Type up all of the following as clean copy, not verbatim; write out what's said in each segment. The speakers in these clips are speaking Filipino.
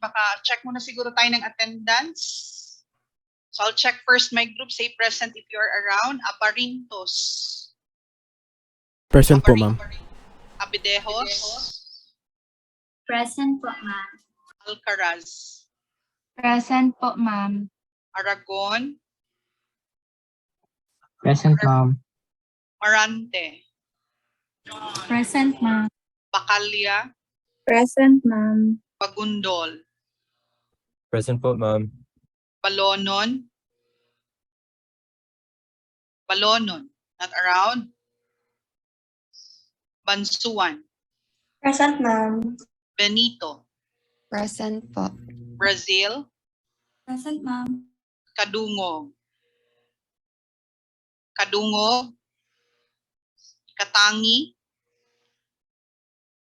baka check muna siguro tayo ng attendance. So I'll check first my group. Say present if you're around. Aparintos. Present po, ma'am. Abidejos. Present po, ma'am. Alcaraz. Present po, ma'am. Aragon. Present, ma'am. Marante. Present, ma'am. Bacalya. Present, ma'am. Pagundol. Present po, ma'am. Balonon. Balonon. Not around. Bansuan. Present, ma'am. Benito. Present po. Brazil. Present, ma'am. Kadungog. Kadungog. Katangi.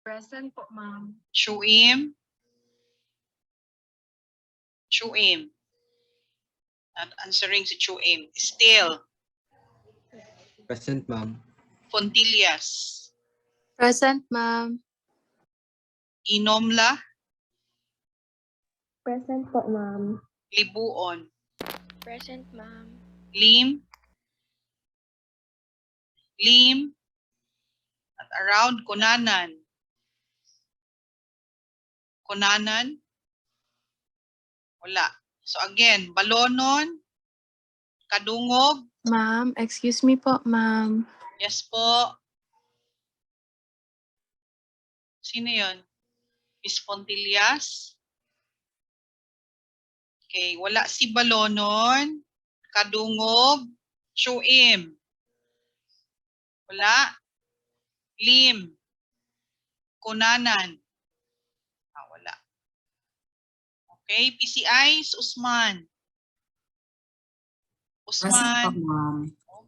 Present po, ma'am. Chuim. Chuim. Not answering si Chuim. Still. Present, ma'am. Fontillas. Present, ma'am. Inomla. Present po, ma'am. Libuon. Present, ma'am. Lim. Lim. At around Kunanan. Kunanan. Wala. So again, Balonon. Kadungog. Ma'am, excuse me po, ma'am. Yes po. Sino yun? Miss Fontillas? Okay, wala si Balonon, Kadungog, Chuim. Wala. Lim. Kunanan. Wala. Okay, PCIs, Usman. Present po, Usman. ma'am.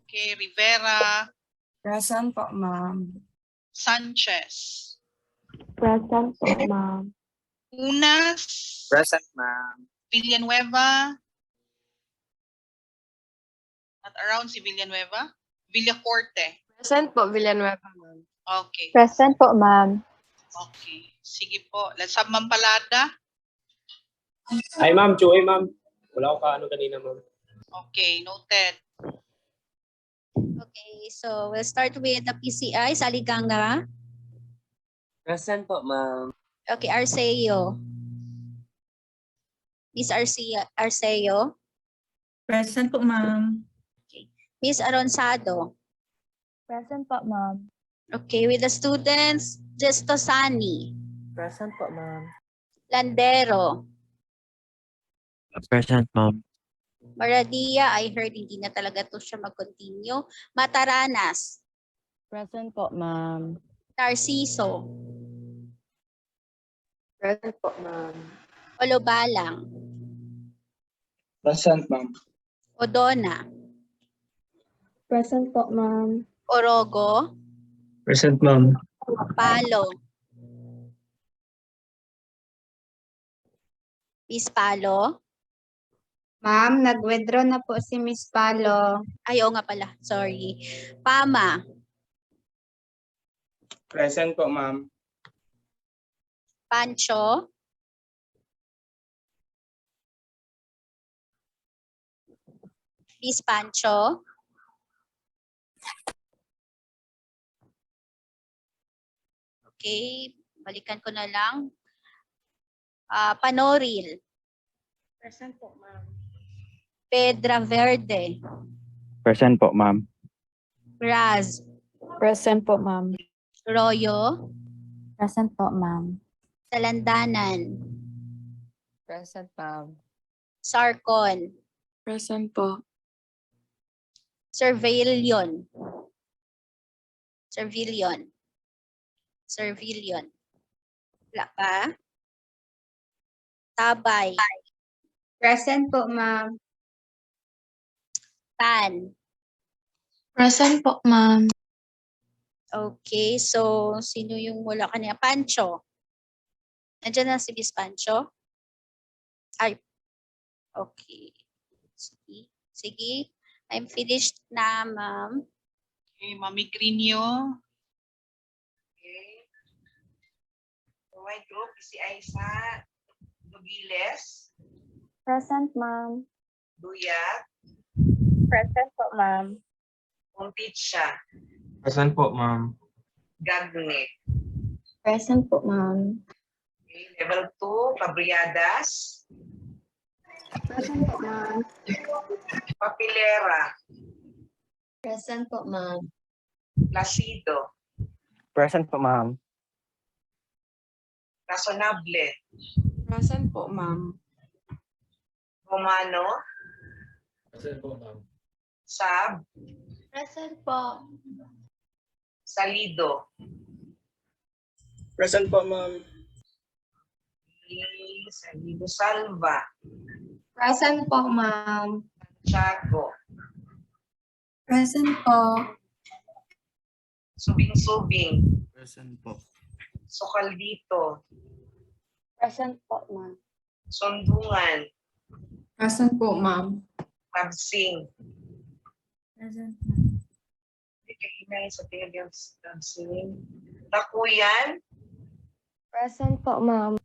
Okay, Rivera. Present po, ma'am. Sanchez. Present po, ma'am. Unas. Present, ma'am. Villanueva. Not around si Villanueva. Villacorte. Present po, Villanueva, ma'am. Okay. Present po, ma'am. Okay. Sige po. Let's have Mampalada. Ay, ma'am. Chuy, ma'am. Wala ko kaano kanina, ma'am. Okay. Noted. Okay, so we'll start with the PCI, Saliganga. Present po, ma'am. Okay, Arceo. Miss Arceo. Present po, ma'am. Miss Aronsado. Present po, ma'am. Okay, with the students, Gestosani. Present po, ma'am. Landero. Present, ma'am. Maradia, I heard hindi na talaga to siya mag-continue. Mataranas. Present po, ma'am. Narciso. Present po, ma'am. Olobalang. Present, ma'am. Odona. Present po, ma'am. Orogo. Present, ma'am. Palo. Miss Palo. Ma'am, nag-withdraw na po si Miss Palo. Ay, oo nga pala. Sorry. Pama. Present po, ma'am. Pancho. Miss Pancho. Okay, balikan ko na lang. Panoril. Present po, ma'am. Pedra Verde. Present po, ma'am. Raz. Present po, ma'am. Royo. Present po, ma'am. Salandanan. Present, ma'am. Sarcon. Present po. Surveillon. Surveillon. Surveillon. Wala pa? Tabay. Present po, ma'am. Tan. Present po, ma'am. Okay, so sino yung wala kanina? Pancho. Nandiyan na si Miss Pancho? Ay, okay. Sige. Sige. I'm finished na, ma'am. Okay, Mami Grino. Okay. So, my group, si Aisa. Angiles, Present, ma'am. Duyat, Present po, ma'am. Pumpitsa, Present po, ma'am. Gagne. Present po, ma'am. Okay, level 2, Cabriadas, Present po, ma'am. Papilera, Present po, ma'am. Placido, Present po, ma'am. Razonable, Present po, ma'am. Romano, Present po, ma'am. Sab, Present po. Salido, Present po, ma'am. Salido Salva, Present po, ma'am. Chago, Present po. Subing-subing, Present po. Socaldito, Present po, ma'am. Sundungan, Present po, ma'am. Tabsing. Present. Kahinay sa tingin yung Tabsing. Takuyan, Present po, ma'am.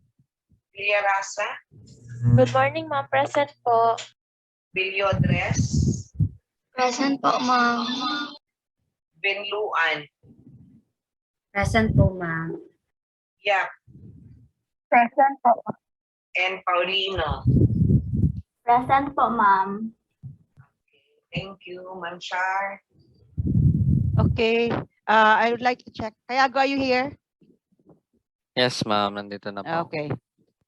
Villarasa, Good morning, ma'am. Present po. Villodres, Present po, ma'am. Benluan, Present po, ma'am. Yap, Present po. and Paulino. Present po, ma'am. Thank you, Ma'am Char. Okay, I would like to check. Kayago, are you here? Yes, ma'am. Nandito na po. Okay.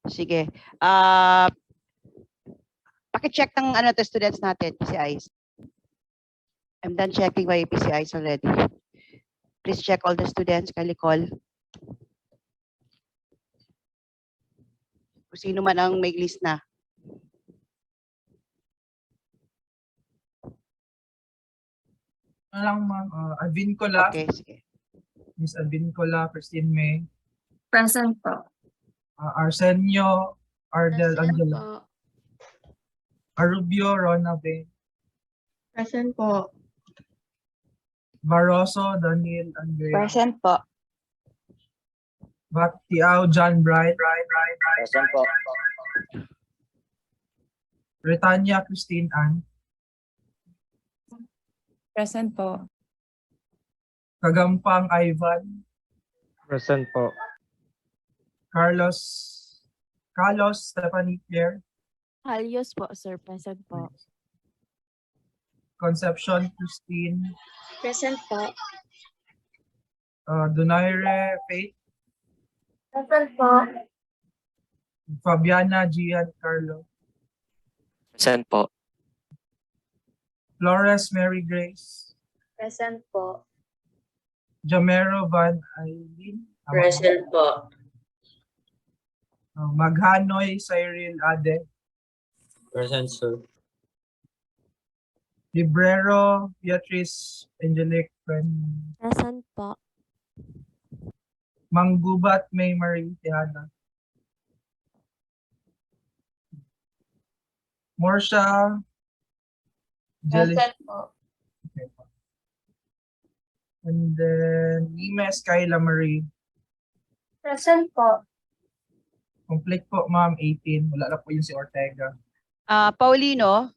Sige. Paki-check ng ano to students natin, PCIs. I'm done checking my PCIs already. Please check all the students, kindly call. Kung sino man ang may list na. Ano lang, ma'am. Advincola, Okay, sige. Miss Advincola, Christine May, Present po. Arsenio, Ardel Present Angela, po. Arubio, Rona Bay, Present po. Barroso, Daniel Andrea, Present po. Bactiao, John Bright, Present po. Retanya, Christine Ann, Present po. Kagampang, Ivan, Present po. Carlos, Stephanie Claire, Halios po, sir. Present po. Concepcion, Christine, Present po. Donaire, Faith, Present po. Fabiana, Gian, Carlo, Present po. Flores, Mary Grace, Present po. Jamero, Van Eileen, po. Maghanoy, Cyril Ade, Present, sir. Librero, Beatrice, Angelique, Present po. Manggubat, May Marie, Tiana, Morsha, Jelly, po. okay po. And then Limes, Kyla Marie. Present po. Complete po, ma'am, 18. Wala na po yun si Ortega. Paulino.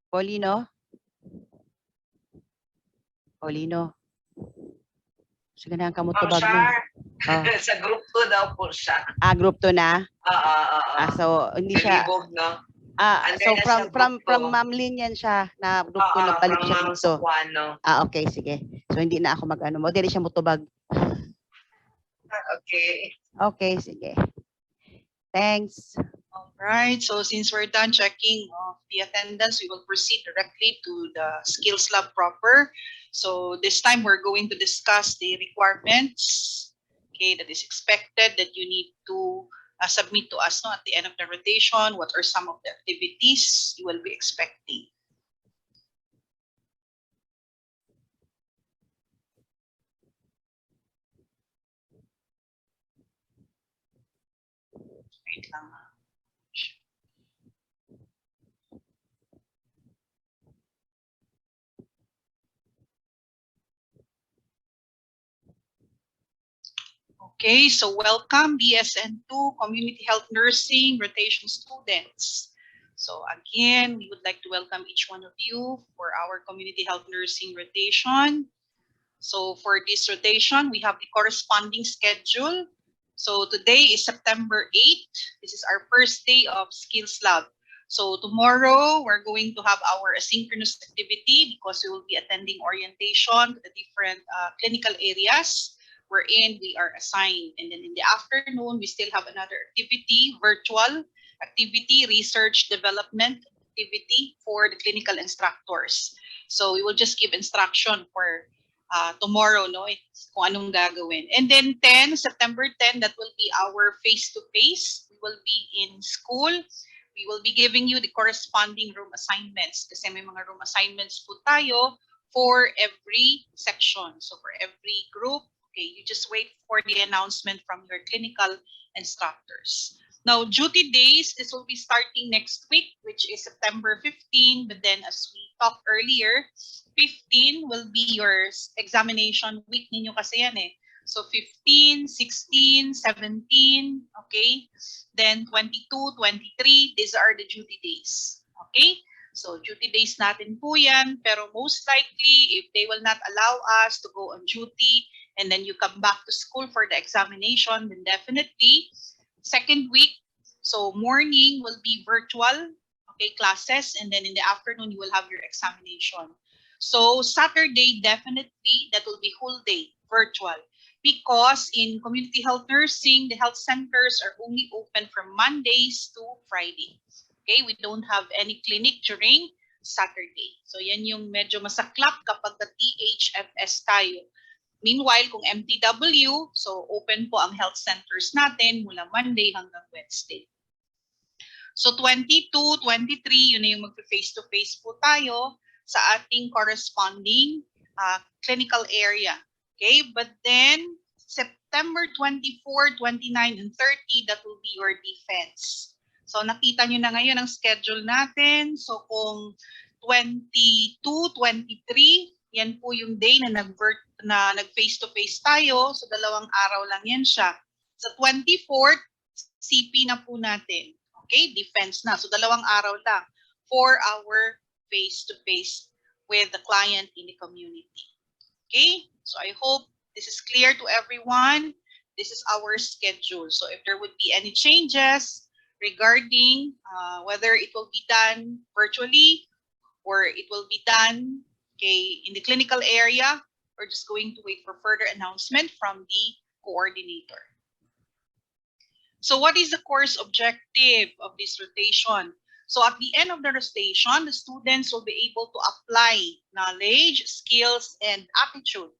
Paulino. Paulino. Sige na ang Ma'am kamutubag mo. Char, Oh. sa group 2 daw po siya. Group 2 na. So hindi siya Nalibog, no? Under so na from siya from group from two. Ma'am Lynn yan siya na group 2 na balik siya From Ma'am dito. Sukwano. Okay, sige. So hindi na ako mag-ano mo, dili siya mutubag. Okay. Okay, sige. Thanks. All right. So since we're done checking of the attendance, we will proceed directly to the skills lab proper. So this time we're going to discuss the requirements, okay, that is expected that you need to submit to us, no, at the end of the rotation. What are some of the activities you will be expecting? Wait lang. Okay, so welcome BSN2 Community Health Nursing rotation students. So again, we would like to welcome each one of you for our Community Health Nursing rotation. So for this rotation, we have the corresponding schedule. So today is September 8th. This is our first day of Skills Lab. So tomorrow, we're going to have our asynchronous activity because we will be attending orientation to the different clinical areas wherein we are assigned. And then in the afternoon, we still have another activity, virtual activity, research development activity for the clinical instructors. So we will just give instruction for tomorrow, no, kung anong gagawin. And then September 10, that will be our face-to-face. We will be in school. We will be giving you the corresponding room assignments kasi may mga room assignments po tayo for every section. So for every group, okay, you just wait for the announcement from your clinical instructors. Now, duty days, this will be starting next week, which is September 15. But then as we talked earlier, 15 will be your examination week ninyo kasi yan eh. So 15, 16, 17, okay? Then 22, 23, these are the duty days. Okay? So duty days natin po yan. Pero most likely, if they will not allow us to go on duty and then you come back to school for the examination, then definitely, second week, so morning will be virtual, okay, classes. And then in the afternoon, you will have your examination. So Saturday, definitely, that will be whole day, virtual. Because in community health nursing, the health centers are only open from Mondays to Friday. Okay, we don't have any clinic during Saturday. So yan yung medyo masaklap kapag the THFS tayo. Meanwhile, kung MTW, so open po ang health centers natin mula Monday hanggang Wednesday. So 22, 23, yun na yung mag-face-to-face po tayo sa ating corresponding clinical area. Okay, but then September 24, 29, and 30, that will be your defense. So nakita nyo na ngayon ang schedule natin. So kung 22, 23, yan po yung day na nag-face-to-face tayo. So 2 araw lang yan siya. Sa 24th, CP na po natin. Okay, defense na. So 2 araw lang for our face-to-face with the client in the community. Okay, so I hope this is clear to everyone. This is our schedule. So if there would be any changes regarding whether it will be done virtually or it will be done, okay, in the clinical area, we're just going to wait for further announcement from the coordinator. So what is the course objective of this rotation? So at the end of the rotation, the students will be able to apply knowledge, skills, and attitude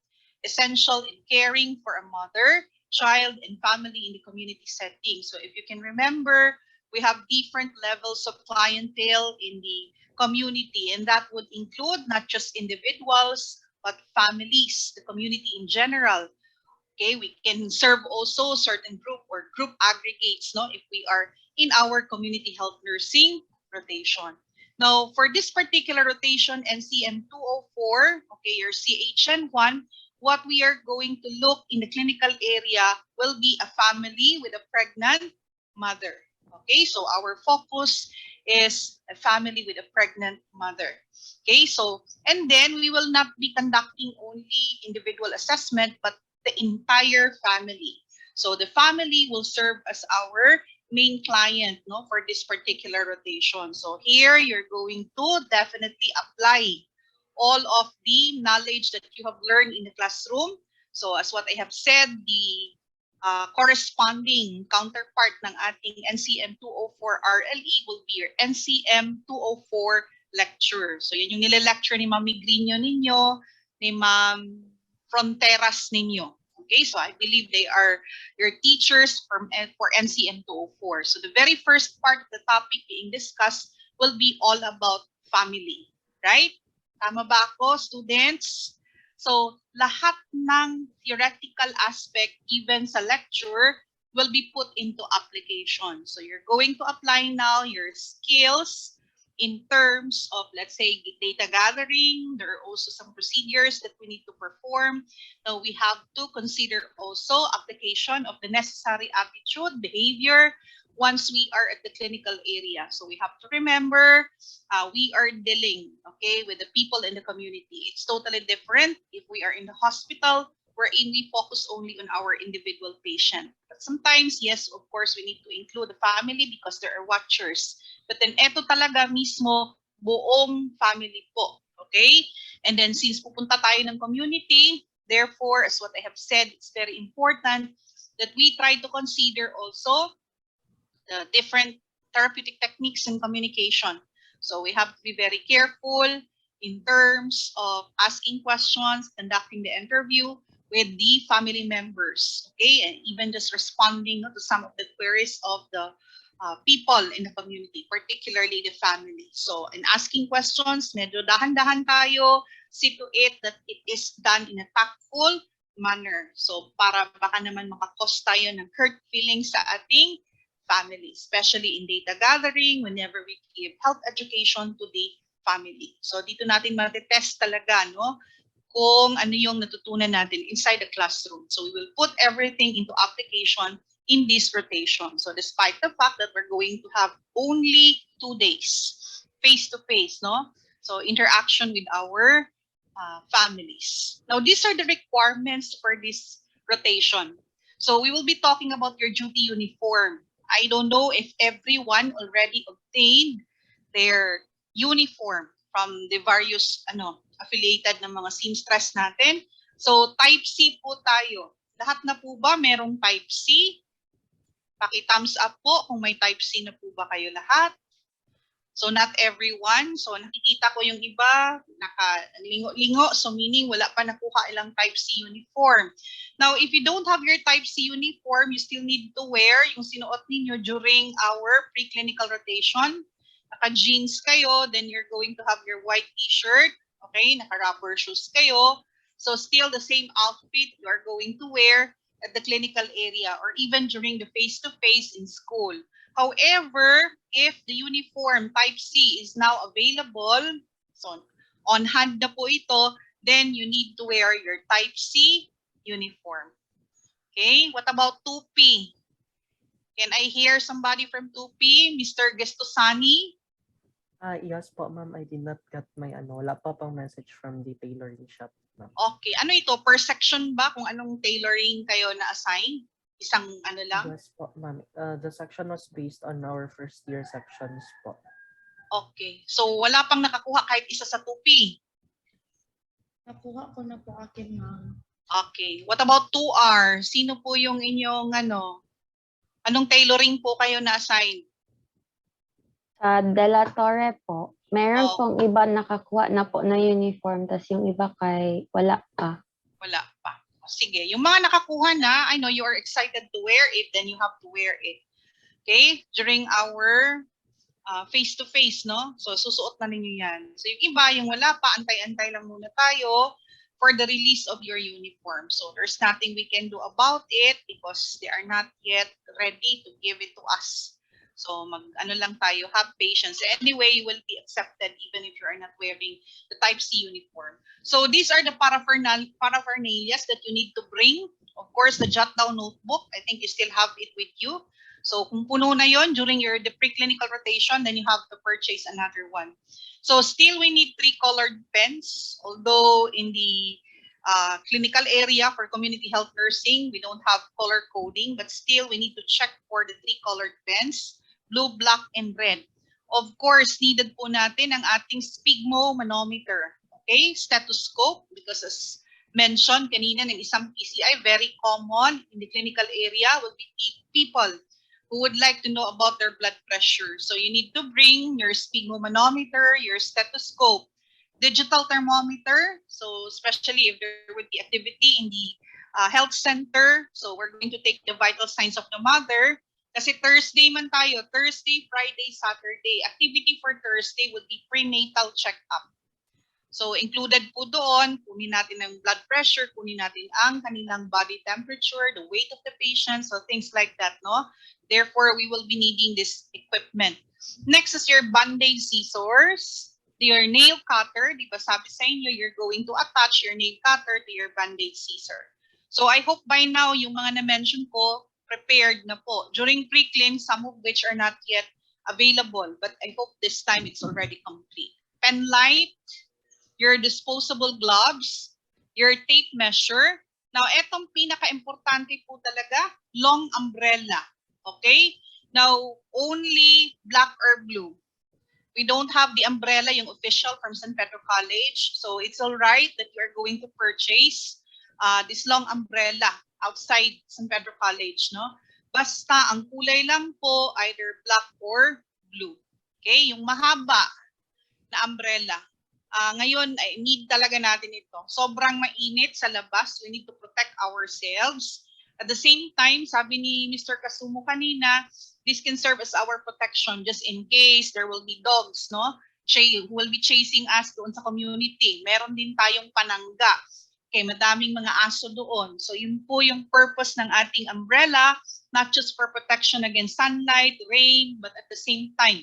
essential in caring for a mother, child, and family in the community setting. So if you can remember, we have different levels of clientele in the community, and that would include not just individuals, but families, the community in general. Okay, we can serve also certain group or group aggregates, no, if we are in our community health nursing rotation. Now, for this particular rotation, NCM 204, okay, your CHN1, what we are going to look in the clinical area will be a family with a pregnant mother. Okay, so our focus is a family with a pregnant mother. Okay, so, and then we will not be conducting only individual assessment, but the entire family. So the family will serve as our main client, no, for this particular rotation. So here you're going to definitely apply all of the knowledge that you have learned in the classroom. So as what I have said, the corresponding counterpart ng ating NCM 204 RLE will be your NCM 204 lecture. So yun yung nile-lecture ni Ma'am Migrino ninyo, ni Ma'am Fronteras ninyo. Okay, so I believe they are your teachers for NCM 204. So the very first part of the topic being discussed will be all about family, right? Tama ba ako, students? So lahat ng theoretical aspect, even sa lecture, will be put into application. So you're going to apply now your skills in terms of, let's say, data gathering. There are also some procedures that we need to perform. Now, we have to consider also application of the necessary attitude, behavior, once we are at the clinical area. So we have to remember, we are dealing, okay, with the people in the community. It's totally different if we are in the hospital, wherein we focus only on our individual patient. But sometimes, yes, of course, we need to include the family because there are watchers. But then eto talaga mismo, buong family po, okay? And then since pupunta tayo ng community, therefore, as what I have said, it's very important that we try to consider also the different therapeutic techniques in communication. So we have to be very careful in terms of asking questions, conducting the interview with the family members, okay, and even just responding to some of the queries of the people in the community, particularly the family. So in asking questions, medyo dahan-dahan tayo, see to it that it is done in a tactful manner. So para baka naman makakos tayo ng hurt feelings sa ating family, especially in data gathering, whenever we give health education to the family. So dito natin matitest talaga, no, kung ano yung natutunan natin inside the classroom. So we will put everything into application in this rotation. So despite the fact that we're going to have only 2 days face-to-face, no, so interaction with our families. Now, these are the requirements for this rotation. So we will be talking about your duty uniform. I don't know if everyone already obtained their uniform from the various affiliated ng mga seamstress natin. So type C po tayo. Lahat na po ba merong type C? Paki-thumbs up po kung may type C na po ba kayo lahat. So not everyone. So nakikita ko yung iba, nakalingo-lingo. So meaning wala pa nakuha ilang type C uniform. Now, if you don't have your type C uniform, you still need to wear yung sinuot ninyo during our preclinical rotation. Naka-jeans kayo, then you're going to have your white t-shirt. Okay, naka-rubber shoes kayo. So still the same outfit you are going to wear at the clinical area or even during the face-to-face in school. However, if the uniform type C is now available, so on hand na po ito, then you need to wear your type C uniform. Okay, what about 2P? Can I hear somebody from 2P? Mr. Gestosani? Yes po, ma'am. I did not get my wala pa pang message from the tailoring shop, ma'am. Okay, ano ito? Per section ba? Kung anong tailoring kayo na-assign? Isang ano lang? Yes po, ma'am. The section was based on our first year sections po. Okay, so wala pang nakakuha kahit isa sa 2P? Nakuha ko na po akin, ma'am. Okay, what about 2R? Sino po yung inyong anong tailoring po kayo na-assign? Sa De La Torre po, meron Oh. pong iba nakakuha na po na uniform, tas yung iba kay wala pa. Wala pa. Sige, yung mga nakakuha na, I know you are excited to wear it, then you have to wear it. Okay? During our face-to-face, no? So, susuot na ninyo yan. So, yung iba, yung wala pa, antay-antay lang muna tayo for the release of your uniform. So, there's nothing we can do about it because they are not yet ready to give it to us. So, lang tayo, have patience. Anyway, you will be accepted even if you are not wearing the type C uniform. So, these are the paraphernalias that you need to bring. Of course, the jot down notebook, I think you still have it with you. So, kung puno na yon during the preclinical rotation, then you have to purchase another one. So, still we need 3 colored pens. Although in the clinical area for community health nursing, we don't have color coding, but still we need to check for the 3 colored pens. Blue, black, and red. Of course, needed po natin ang ating sphygmomanometer. Okay? Stethoscope, because as mentioned kanina ng isang PCI, very common in the clinical area will be people who would like to know about their blood pressure. So you need to bring your sphygmomanometer, your stethoscope, digital thermometer. So especially if there would be activity in the health center, so we're going to take the vital signs of the mother. Kasi Thursday man tayo, Thursday, Friday, Saturday. Activity for Thursday would be prenatal check-up. So included po doon, kunin natin ang blood pressure, kunin natin ang kanilang body temperature, the weight of the patient, so things like that, no? Therefore, we will be needing this equipment. Next is your band-aid scissors, your nail cutter. Di ba sabi sa inyo, you're going to attach your nail cutter to your band-aid scissor. So I hope by now, yung mga na-mention ko, prepared na po. During pre-clean, some of which are not yet available, but I hope this time it's already complete. Pen light, your disposable gloves, your tape measure. Now, etong pinaka-importante po talaga, long umbrella. Okay? Now, only black or blue. We don't have the umbrella, yung official from San Pedro College. So it's all right that you are going to purchase this long umbrella outside San Pedro College, no? Basta ang kulay lang po either black or blue. Okay? Yung mahaba na umbrella. Ngayon, ay need talaga natin ito. Sobrang mainit sa labas. We need to protect ourselves. At the same time, sabi ni Mr. Kasumo kanina, this can serve as our protection just in case there will be dogs, no? Who will be chasing us doon sa community. Meron din tayong panangga. Okay, madaming mga aso doon. So yun po yung purpose ng ating umbrella, not just for protection against sunlight, rain, but at the same time,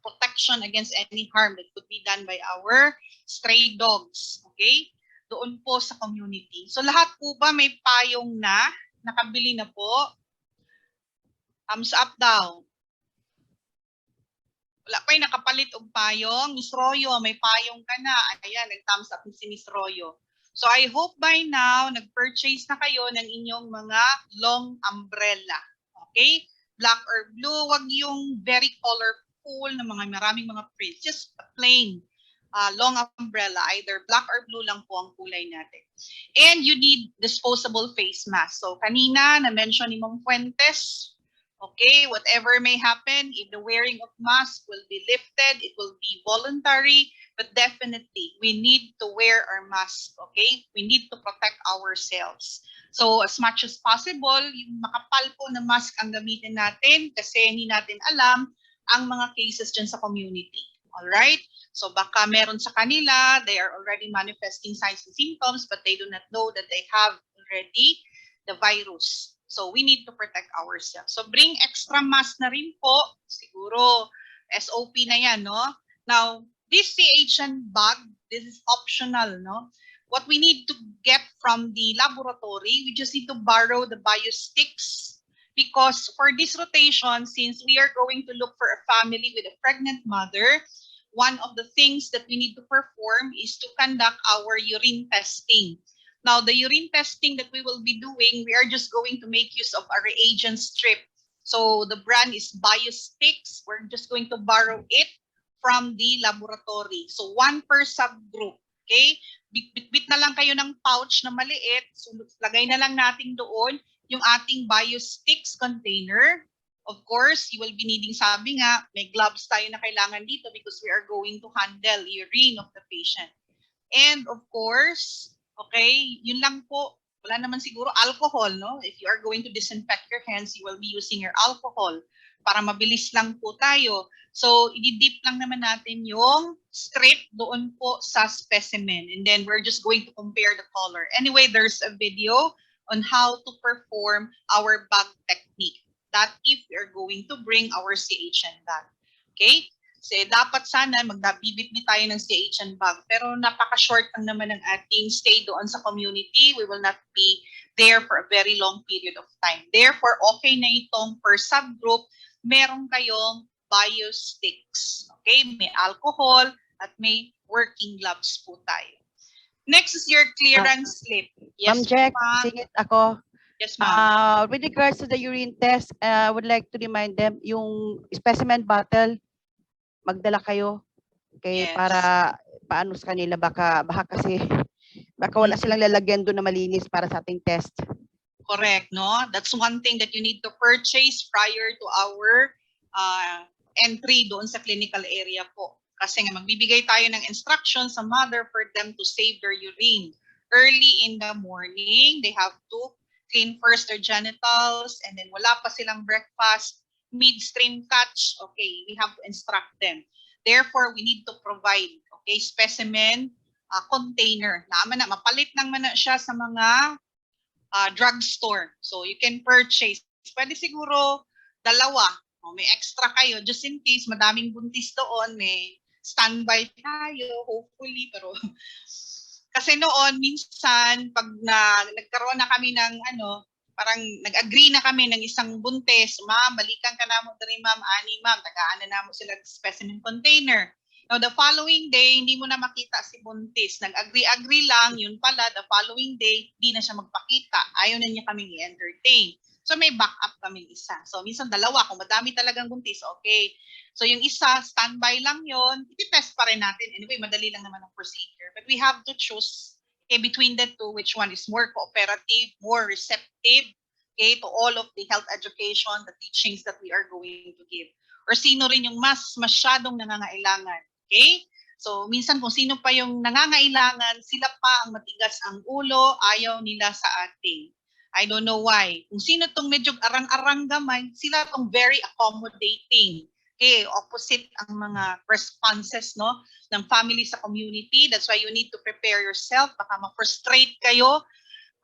protection against any harm that could be done by our stray dogs. Okay? Doon po sa community. So lahat po ba may payong na? Nakabili na po? Thumbs up daw. Wala pa yung nakapalit og payong. Miss Royo, may payong ka na. Ayan, nag-thumbs up si Miss Royo. So I hope by now, nag-purchase na kayo ng inyong mga long umbrella. Okay? Black or blue, wag yung very colorful na maraming mga prints. Just a plain long umbrella. Either black or blue lang po ang kulay natin. And you need disposable face mask. So kanina, na-mention ni Mong Fuentes, okay, whatever may happen, if the wearing of mask will be lifted, it will be voluntary, but definitely we need to wear our mask, okay? We need to protect ourselves. So as much as possible, yung makapal po na mask ang gamitin natin kasi hindi natin alam ang mga cases dyan sa community. All right? So baka meron sa kanila, they are already manifesting signs and symptoms, but they do not know that they have already the virus. So we need to protect ourselves. So bring extra mask na rin po. Siguro SOP na yan, no? Now, this CHN bag, this is optional, no? What we need to get from the laboratory, we just need to borrow the biosticks because for this rotation, since we are going to look for a family with a pregnant mother, one of the things that we need to perform is to conduct our urine testing. Now, the urine testing that we will be doing, we are just going to make use of a reagent strip. So the brand is Biosticks. We're just going to borrow it from the laboratory. So one per subgroup. Okay? Bit na lang kayo ng pouch na maliit. So lagay na lang natin doon yung ating Biosticks container. Of course, you will be needing, sabi nga, may gloves tayo na kailangan dito because we are going to handle urine of the patient. And of course, okay, yun lang po. Wala naman siguro alcohol, no? If you are going to disinfect your hands, you will be using your alcohol para mabilis lang po tayo. So, i-dip lang naman natin yung strip doon po sa specimen. And then we're just going to compare the color. Anyway, there's a video on how to perform our bag technique. That if we are going to bring our CHN bag. Okay? Kasi dapat sana magbibit-bit tayo ng CHN bag. Pero napaka-short lang naman ng ating stay doon sa community. We will not be there for a very long period of time. Therefore, okay na itong per subgroup, meron kayong biosticks. Okay? May alcohol at may working gloves po tayo. Next is your clearance slip. Yes, Ma'am Jack, ma'am. singit ako. Yes, ma'am. With regards to the urine test, I would like to remind them, yung specimen bottle, magdala kayo. Okay, Yes. para paano sa kanila, baka kasi wala silang lalagyan doon na malinis para sa ating test. Correct, no? That's one thing that you need to purchase prior to our entry doon sa clinical area po. Kasi nga magbibigay tayo ng instructions sa mother for them to save their urine. Early in the morning, they have to clean first their genitals, and then wala pa silang breakfast, midstream catch, okay, we have to instruct them. Therefore, we need to provide, okay, specimen container. Mapalit lang man na siya sa mga drugstore. So, you can purchase. Pwede siguro dalawa, O, may extra kayo, just in case, madaming buntis doon, may standby tayo, hopefully, pero kasi noon, minsan, pag nagkaroon na kami ng parang nag-agree na kami ng isang buntis, ma'am, balikan ka na mo dali ma'am, ani ma'am, tagaan na mo sila specimen container. Now, the following day, hindi mo na makita si buntis. Nag-agree-agree lang, yun pala, the following day, hindi na siya magpakita. Ayaw na niya kaming i-entertain. So, may backup kaming isa. So, minsan dalawa, kung madami talagang buntis, okay. So, yung isa, standby lang yun, iti-test pa rin natin. Anyway, madali lang naman ang procedure. But we have to choose between the two, which one is more cooperative, more receptive, okay, to all of the health education, the teachings that we are going to give. Or sino rin yung masyadong nangangailangan, okay? So, minsan kung sino pa yung nangangailangan, sila pa ang matigas ang ulo, ayaw nila sa ating. I don't know why. Kung sino tong medyo arang-arang gamay, sila tong very accommodating. Okay, opposite ang mga responses no ng family sa community. That's why you need to prepare yourself. Baka ma-frustrate kayo.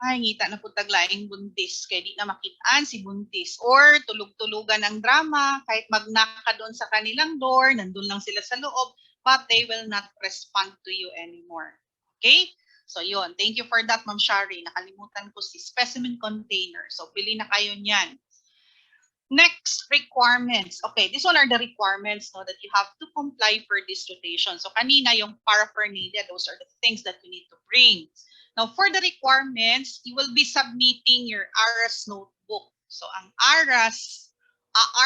Ay, ngita na po taglaing buntis. Kaya di na makitaan si buntis. Or tulog-tulugan ang drama. Kahit magnaka doon sa kanilang door, nandun lang sila sa loob, but they will not respond to you anymore. Okay? So yun. Thank you for that, Ma'am Shari. Nakalimutan ko si specimen container. So bili na kayo niyan. Next, requirements. Okay, these one are the requirements no, that you have to comply for this rotation. So kanina yung paraphernalia, those are the things that you need to bring. Now, for the requirements, you will be submitting your ARAS notebook. So ang ARAS,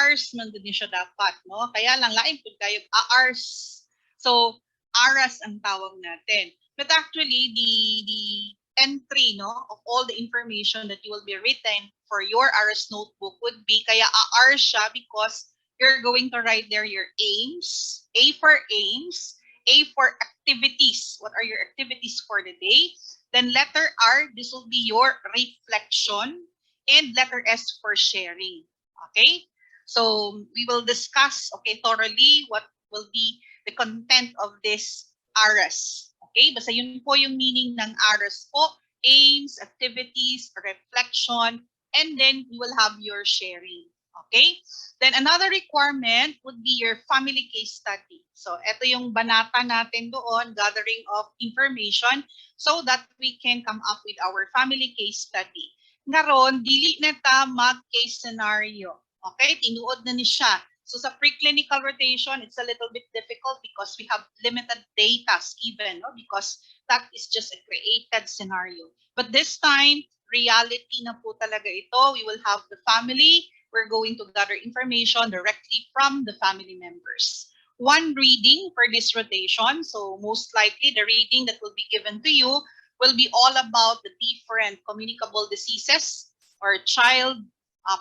ARS man din siya dapat, no? Kaya lang, lain po tayo, ARS. So, ARAS ang tawag natin. But actually, the entry no, of all the information that you will be written for your ARAS notebook would be, kaya ARS siya because you're going to write there your aims, A for aims, A for activities. What are your activities for the day? Then letter R, this will be your reflection, and letter S for sharing. Okay? So we will discuss, okay, thoroughly what will be the content of this ARAS. Okay? Basta yun po yung meaning ng ARAS po. Aims, activities, reflection, and then you will have your sharing. Okay? Then another requirement would be your family case study. So ito yung banata natin doon, gathering of information so that we can come up with our family case study. Ngaron, dili na ta mag-case scenario. Okay? Tinuod na ni siya. So sa preclinical rotation, it's a little bit difficult because we have limited data given, no? Because that is just a created scenario. But this time, reality na po talaga ito. We will have the family. We're going to gather information directly from the family members. One reading for this rotation. So most likely the reading that will be given to you will be all about the different communicable diseases or child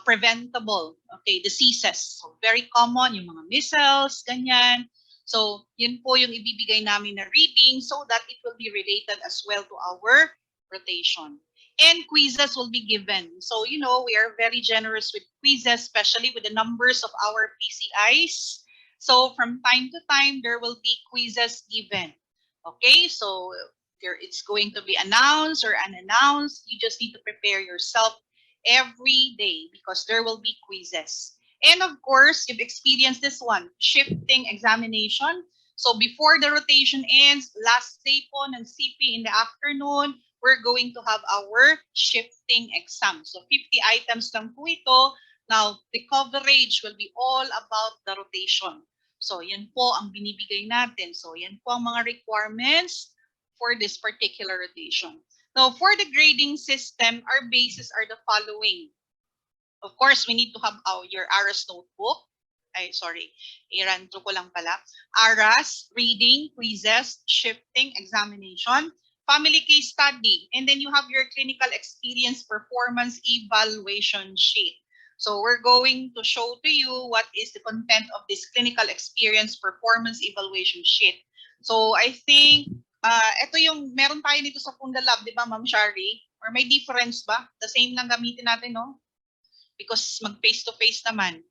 preventable diseases. So very common, yung mga measles, ganyan. So yun po yung ibibigay namin na reading so that it will be related as well to our rotation. And quizzes will be given. So, you know, we are very generous with quizzes, especially with the numbers of our PCIs. So from time to time, there will be quizzes given. Okay, so it's going to be announced or unannounced. You just need to prepare yourself every day because there will be quizzes. And of course, you've experienced this one, shifting examination. So before the rotation ends, last day po ng CP in the afternoon, we're going to have our shifting exam. So 50 items lang po ito. Now, the coverage will be all about the rotation. So yan po ang binibigay natin. So yan po ang mga requirements for this particular rotation. Now, for the grading system, our bases are the following. Of course, we need to have your ARAS notebook. I-run through ko lang pala. ARAS, reading, quizzes, shifting, examination, family case study, and then you have your clinical experience performance evaluation sheet. So we're going to show to you what is the content of this clinical experience performance evaluation sheet. So I think ito yung meron tayo nito sa Funda Lab, di ba, Ma'am Shari? Or may difference ba? The same lang gamitin natin, no? Because mag face-to-face naman.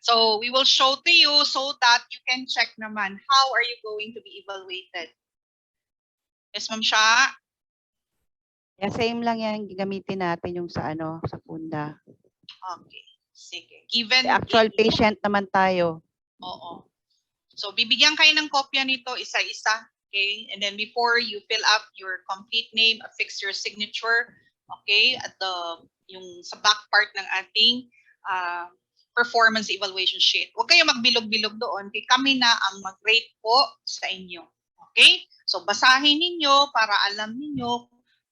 So we will show to you so that you can check naman how are you going to be evaluated. Yes, Ma'am Sha? Yeah, same lang yan gamitin natin yung sa sa Funda. Okay. Sige. Given The actual patient naman tayo. Oo. So, bibigyan kayo ng kopya nito isa-isa. Okay? And then before you fill up your complete name, affix your signature, okay, at yung sa back part ng ating performance evaluation sheet. Huwag kayo magbilog-bilog doon. Kaya kami na ang mag-rate po sa inyo. Okay? So, basahin ninyo para alam ninyo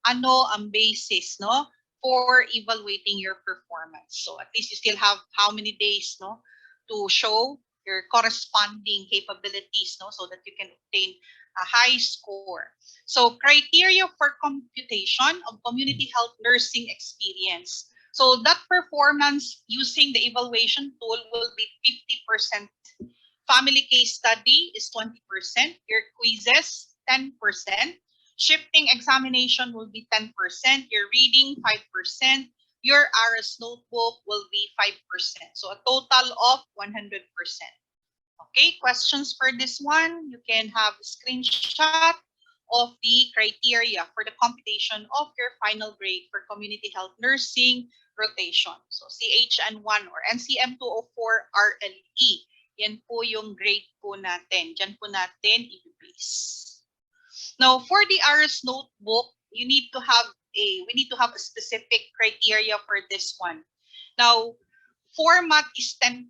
ano ang basis, no, for evaluating your performance. So, at least you still have how many days, no, to show your corresponding capabilities, no, so that you can obtain a high score. So, criteria for computation of community health nursing experience. So, that performance using the evaluation tool will be 50%. Family case study is 20%. Your quizzes, 10%. Shifting examination will be 10%. Your reading, 5%. Your ARAS notebook will be 5%. So a total of 100%. Okay, questions for this one? You can have a screenshot of the criteria for the computation of your final grade for community health nursing rotation. So CHN1 or NCM 204 RLE. Yan po yung grade po natin. Diyan po natin i-place. Now, for the ARAS notebook, we need to have a specific criteria for this one. Now, format is 10%.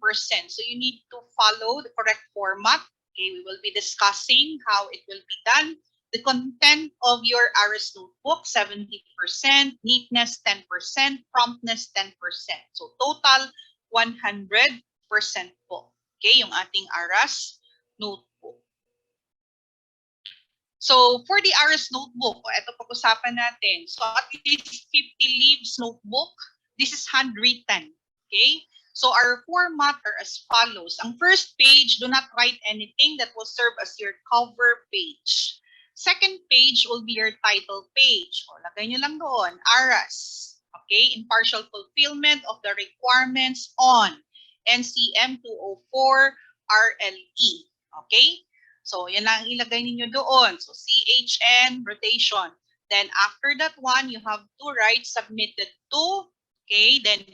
So you need to follow the correct format. Okay, we will be discussing how it will be done. The content of your ARAS notebook, 70%, neatness 10%, promptness 10%. So total 100% po. Okay, yung ating ARAS notebook. So for the ARAS notebook, ito pag-usapan natin. So at least 50 leaves notebook. This is handwritten. Okay? So our format are as follows. Ang first page, do not write anything that will serve as your cover page. Second page will be your title page. O, lagay nyo lang doon, ARAS. Okay? Impartial fulfillment of the requirements on NCM 204 RLE. Okay? So, yan lang ilagay ninyo doon. So, CHN, rotation. Then, after that one, you have to write submitted to. Okay? Then,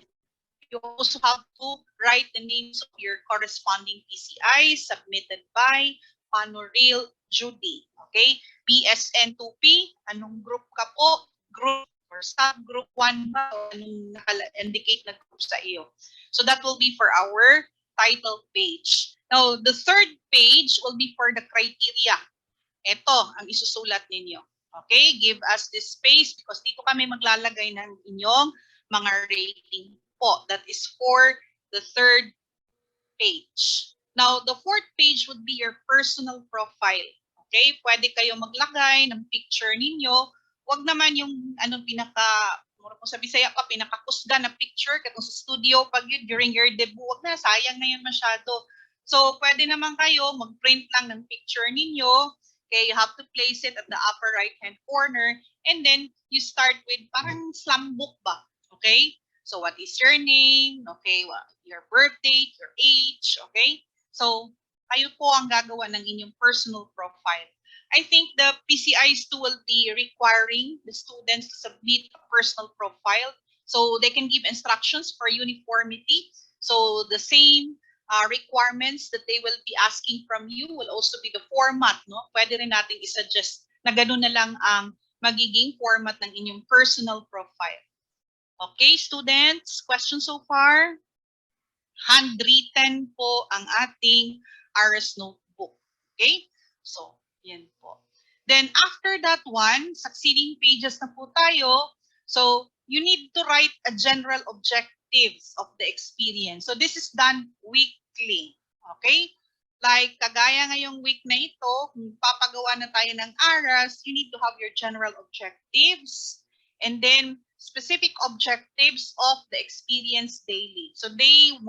you also have to write the names of your corresponding PCI submitted by Panoril Judy. Okay? PSN 2P, anong group ka po? Group or subgroup 1 ba? Anong naka-indicate na group sa iyo? So that will be for our title page. Now, the third page will be for the criteria. Ito ang isusulat ninyo. Okay? Give us this space because dito kami maglalagay ng inyong mga rating po. That is for the third page. Now, the fourth page would be your personal profile. Okay? Pwede kayo maglagay ng picture ninyo. Huwag naman yung mura po sa Bisaya pa, pinakakusga na picture katong sa studio pag yun during your debut. Huwag na, sayang na yun masyado. So, pwede naman kayo mag-print lang ng picture ninyo. Okay, you have to place it at the upper right-hand corner. And then, you start with parang slam book ba? Okay? So, what is your name? Okay, your birth date, your age. Okay? So, kayo po ang gagawa ng inyong personal profile. I think the PCIs too will be requiring the students to submit a personal profile so they can give instructions for uniformity. So the same requirements that they will be asking from you will also be the format, no? Pwede rin natin i-suggest na gano'n na lang ang magiging format ng inyong personal profile. Okay, students, questions so far? Handwritten po ang ating ARAS notebook. Okay? So, yan po. Then, after that one, succeeding pages na po tayo. So, you need to write a general objectives of the experience. So, this is done weekly. Okay? Like, kagaya ngayong week na ito, kung papagawa na tayo ng ARAS, you need to have your general objectives. And then, specific objectives of the experience daily. So, day 1,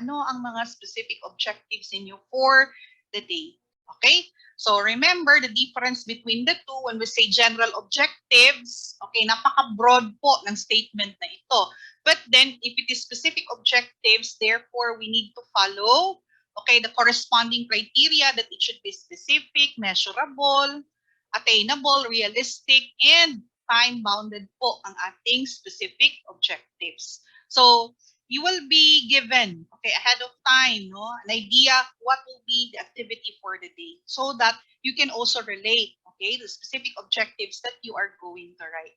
ano ang mga specific objectives ninyo for the day? Okay? So, remember the difference between the two when we say general objectives. Okay, napaka-broad po ng statement na ito. But then, if it is specific objectives, therefore, we need to follow, okay, the corresponding criteria that it should be specific, measurable, attainable, realistic, and time-bounded po ang ating specific objectives. So, you will be given, okay, ahead of time, no, an idea what will be the activity for the day so that you can also relate, okay, the specific objectives that you are going to write.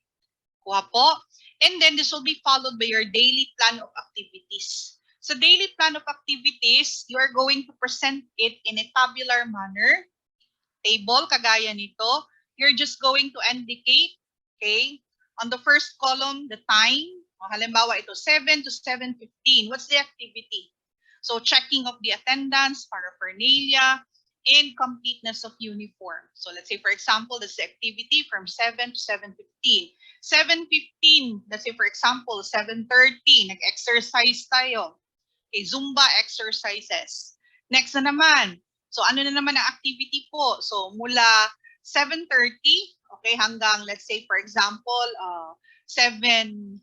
Kuha po. And then this will be followed by your daily plan of activities. So daily plan of activities, you are going to present it in a tabular manner, table, kagaya nito. You're just going to indicate, okay, on the first column, the time. O, halimbawa, ito 7 to 7:15. What's the activity? So checking of the attendance, paraphernalia, and completeness of uniform. So let's say, for example, this activity from 7 to 7:15. 7:15, let's say, for example, 7:30, nag-exercise tayo. Okay, Zumba exercises. Next na naman. So ano na naman ang activity po? So mula 7:30, okay, hanggang let's say for example 7:40,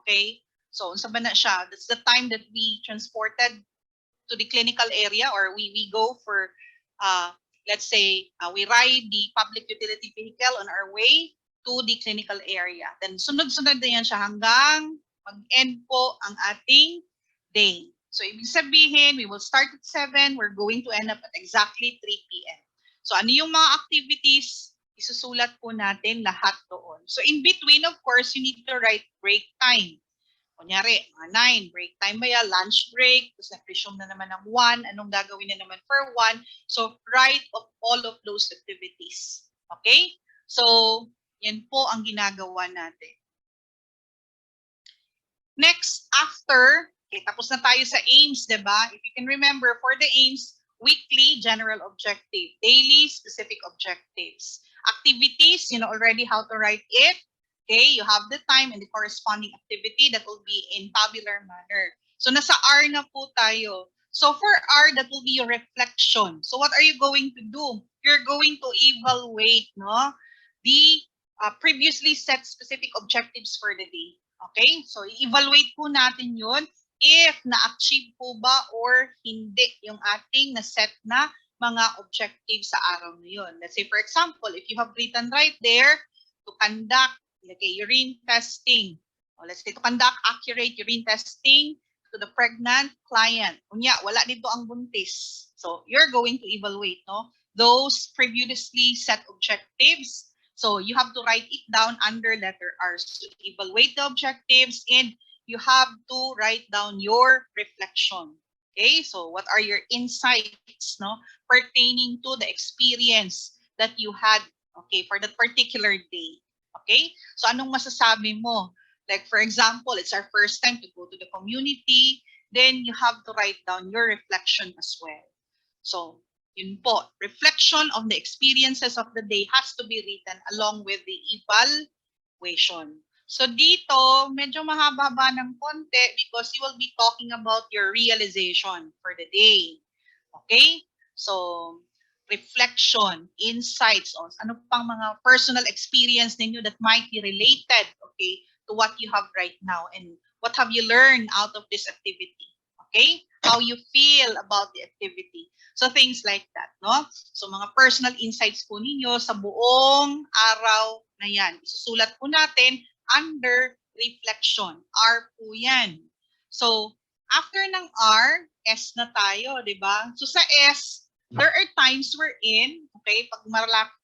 okay? So unsa ba na siya? That's the time that we transported to the clinical area, or we go for let's say we ride the public utility vehicle on our way to the clinical area. Then sunod-sunod na yan siya hanggang mag-end po ang ating day. So ibig sabihin, we will start at 7, we're going to end up at exactly 3 p.m. So ano yung mga activities? Isusulat po natin lahat doon. So in between, of course, you need to write break time. Kunyari, mga 9, break time ba yan? Lunch break, tapos na-presume na naman ng 1, anong gagawin na naman for 1? So write of all of those activities. Okay? So, yan po ang ginagawa natin. Next, after, okay, tapos na tayo sa aims, diba? If you can remember, for the aims, weekly, general objective. Daily, specific objectives. Activities, you know already how to write it. Okay, you have the time and the corresponding activity that will be in tabular manner. So nasa R na po tayo. So for R, that will be your reflection. So what are you going to do? You're going to evaluate, no, the previously set specific objectives for the day. Okay? So i-evaluate po natin yun if na-achieve po ba or hindi yung ating na-set na mga objectives sa araw na yun. Let's say, for example, if you have written right there, to conduct urine testing. O, let's say, to conduct accurate urine testing to the pregnant client. Kunya, wala dito ang buntis. So, you're going to evaluate, no, those previously set objectives. So, you have to write it down under letter R. So, evaluate the objectives and you have to write down your reflection. Okay, so what are your insights, no, pertaining to the experience that you had, okay, for that particular day. Okay, so anong masasabi mo? Like for example, it's our first time to go to the community, then you have to write down your reflection as well. So, yun po, reflection of the experiences of the day has to be written along with the evaluation. So dito, medyo mahaba-haba ng konti because you will be talking about your realization for the day. Okay? So, reflection, insights, on ano pang mga personal experience ninyo that might be related, okay, to what you have right now and what have you learned out of this activity. Okay? How you feel about the activity. So, things like that, no? So, mga personal insights po ninyo sa buong araw na yan. Isusulat po natin under reflection. R po yan. So, after ng R, S na tayo, di ba? So, sa S, there are times we're in, okay, pag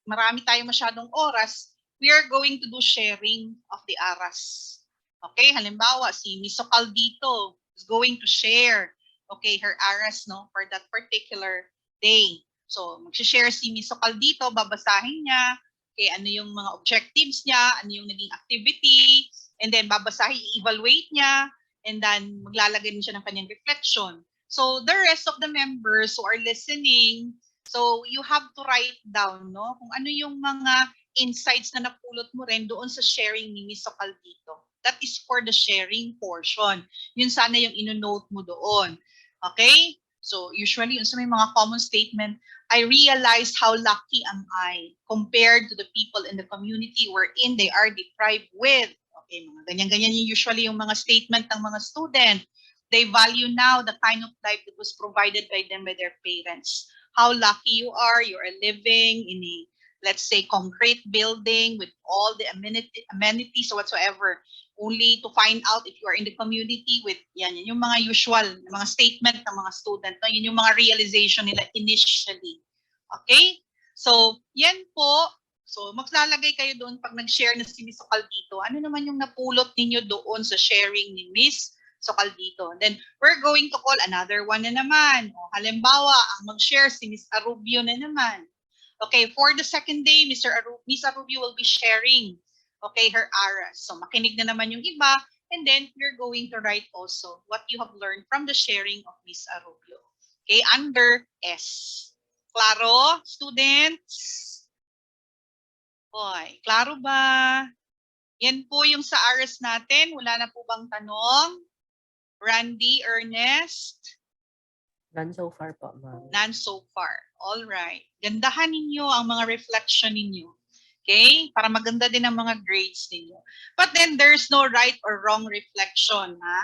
marami tayo masyadong oras, we are going to do sharing of the aras. Okay, halimbawa, si Miss Caldito is going to share, okay, her aras, no, for that particular day. So, mag-share si Miss Caldito, babasahin niya, okay, ano yung mga objectives niya, ano yung naging activity, and then babasahin, i-evaluate niya, and then maglalagay din siya ng kanyang reflection. So, the rest of the members who are listening, so you have to write down, no, kung ano yung mga insights na napulot mo rin doon sa sharing ni Miss Caldito. That is for the sharing portion. Yun sana yung ino-note mo doon. Okay? So, usually, yun sa may mga common statement, I realized how lucky am I compared to the people in the community wherein they are deprived with. Okay, mga ganyan-ganyan yung usually yung mga statement ng mga student. They value now the kind of life that was provided by them by their parents. How lucky you are living in a, let's say, concrete building with all the amenities or whatsoever. only to find out if you are in the community with yan yung mga usual mga statement ng mga student, no? Yun yung mga realization nila initially. Okay? So, yan po. So, maglalagay kayo doon pag nag-share na si Miss Socaldito. Ano naman yung napulot ninyo doon sa sharing ni Miss Socaldito? Then, we're going to call another one na naman. O, halimbawa, ang mag-share si Miss Arubio na naman. Okay, for the second day, Miss Arubio will be sharing, okay, her aras. So, makinig na naman yung iba. And then, you're going to write also what you have learned from the sharing of Miss Arubio. Okay, under S. Klaro, students? Hoy, klaro ba? Yan po yung sa aras natin. Wala na po bang tanong? Randy, Ernest? None so far po, ma'am. None so far. All right. Gandahan ninyo ang mga reflection ninyo. Okay? Para maganda din ang mga grades ninyo. But then there's no right or wrong reflection, ha?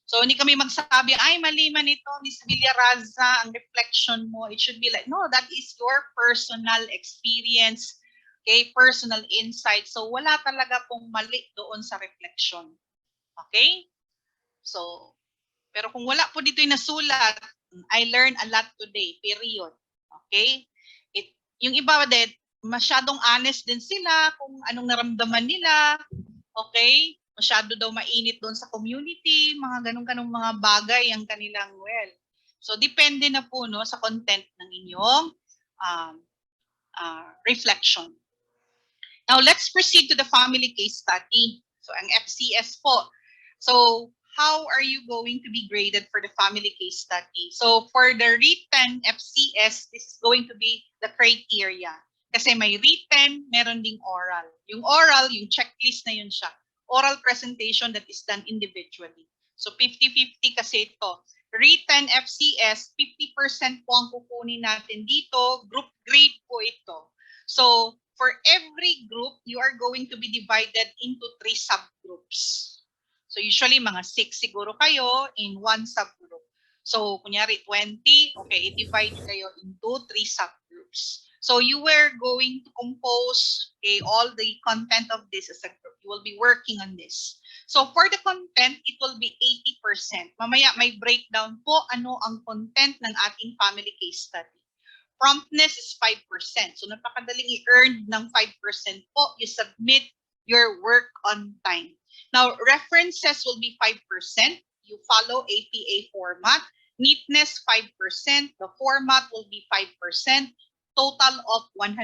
So hindi kami magsabi, ay mali man ito, Miss Villaraza, ang reflection mo. It should be like, no, that is your personal experience, okay? Personal insight. So wala talaga pong mali doon sa reflection. Okay? So, pero kung wala po dito yung nasulat, I learned a lot today, period. Okay? Yung iba din, masyadong honest din sila kung anong naramdaman nila. Okay? Masyado daw mainit doon sa community, mga ganun-ganung mga bagay ang kanilang So, depende na po no, sa content ng inyong reflection. Now, let's proceed to the family case study. So, ang FCS po. So, how are you going to be graded for the family case study? So, for the written FCS, this is going to be the criteria. Kasi may written, meron ding oral. Yung oral, yung checklist na yun siya. Oral presentation that is done individually. So, 50-50 kasi ito. Written FCS, 50% po ang kukunin natin dito. Group grade po ito. So, for every group, you are going to be divided into 3 subgroups. So, usually, mga 6 siguro kayo in 1 subgroup. So, kunyari 20, okay, i-divide kayo into 3 subgroups. So, you were going to compose all the content of this as a group. You will be working on this. So, for the content, it will be 80%. Mamaya, may breakdown po ano ang content ng ating family case study. Promptness is 5%. So, napakadaling i-earn ng 5% po. You submit your work on time. Now, references will be 5%. You follow APA format. Neatness, 5%. The format will be 5%. Total of 100%.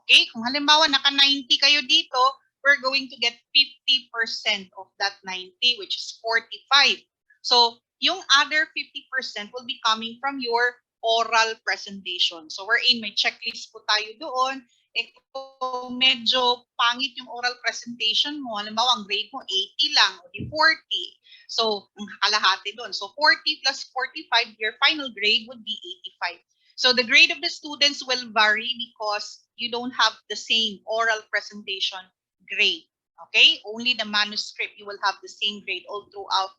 Okay? Kung halimbawa, naka-90 kayo dito, we're going to get 50% of that 90, which is 45. So, yung other 50% will be coming from your oral presentation. So, wherein may checklist po tayo doon. Kung medyo pangit yung oral presentation mo, halimbawa, ang grade mo 80 lang, o di 40. So, ang kalahati doon. So, 40 plus 45, your final grade would be 85. So, the grade of the students will vary because you don't have the same oral presentation grade. Okay? Only the manuscript, you will have the same grade all throughout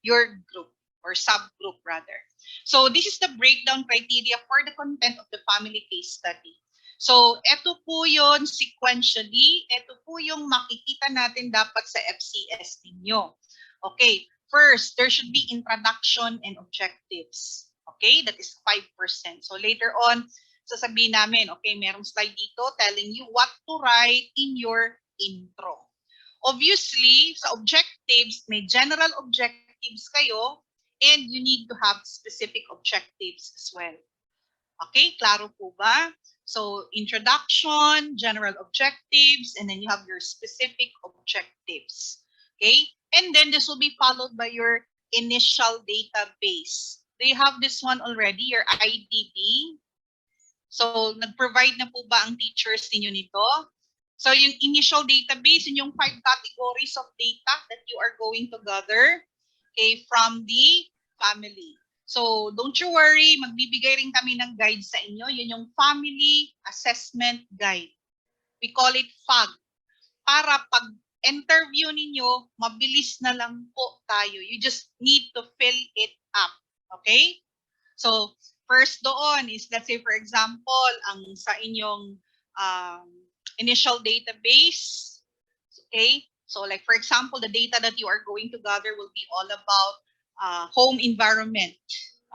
your group or subgroup rather. So, this is the breakdown criteria for the content of the family case study. So, eto po yun sequentially. Eto po yung makikita natin dapat sa FCS ninyo. Okay, first, there should be introduction and objectives. Okay, that is 5%. So, later on, sasabihin namin, okay, merong slide dito telling you what to write in your intro. Obviously, sa objectives, may general objectives kayo and you need to have specific objectives as well. Okay, klaro po ba? So, introduction, general objectives, and then you have your specific objectives. Okay, and then this will be followed by your initial database. Do you have this one already, your IDB? So, nag-provide na po ba ang teachers ninyo nito? So, yung initial database, yun yung 5 categories of data that you are going to gather, okay, from the family. So, don't you worry, magbibigay rin kami ng guide sa inyo. Yun yung Family Assessment Guide. We call it FAG. Para pag interview ninyo, mabilis na lang po tayo. You just need to fill it up. Okay? So, first doon is, let's say for example, ang sa inyong initial database, okay? So like for example, the data that you are going to gather will be all about home environment,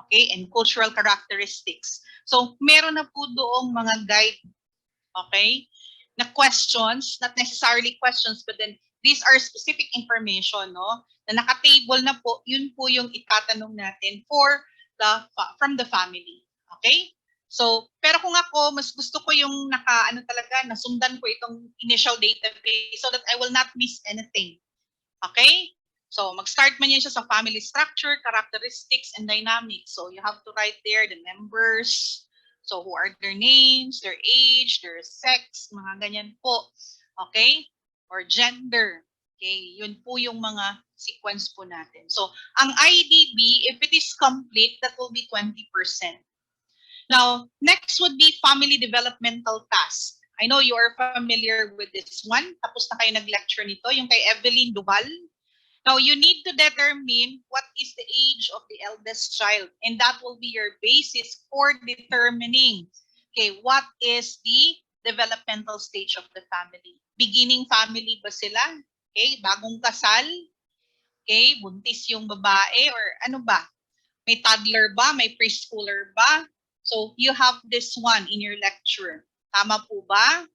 okay, and cultural characteristics. So meron na po doong mga guide, okay, na questions, not necessarily questions, but then these are specific information, no, na naka-table na po, yun po yung itatanong natin from the family, okay? So, pero kung ako, mas gusto ko yung nasundan ko itong initial database so that I will not miss anything. Okay? So, mag-start man yan siya sa family structure, characteristics, and dynamics. So, you have to write there the members. So, who are their names, their age, their sex, mga ganyan po. Okay? Or gender. Okay? Yun po yung mga sequence po natin. So, ang IDB, if it is complete, that will be 20%. Now, next would be family developmental task. I know you are familiar with this one. Tapos na kayo nag-lecture nito, yung kay Evelyn Duval. Now, you need to determine what is the age of the eldest child, and that will be your basis for determining, okay, what is the developmental stage of the family. Beginning family ba sila? Okay, bagong kasal? Okay, buntis yung babae or ano ba? May toddler ba? May preschooler ba? So, you have this one in your lecture. Tama po ba?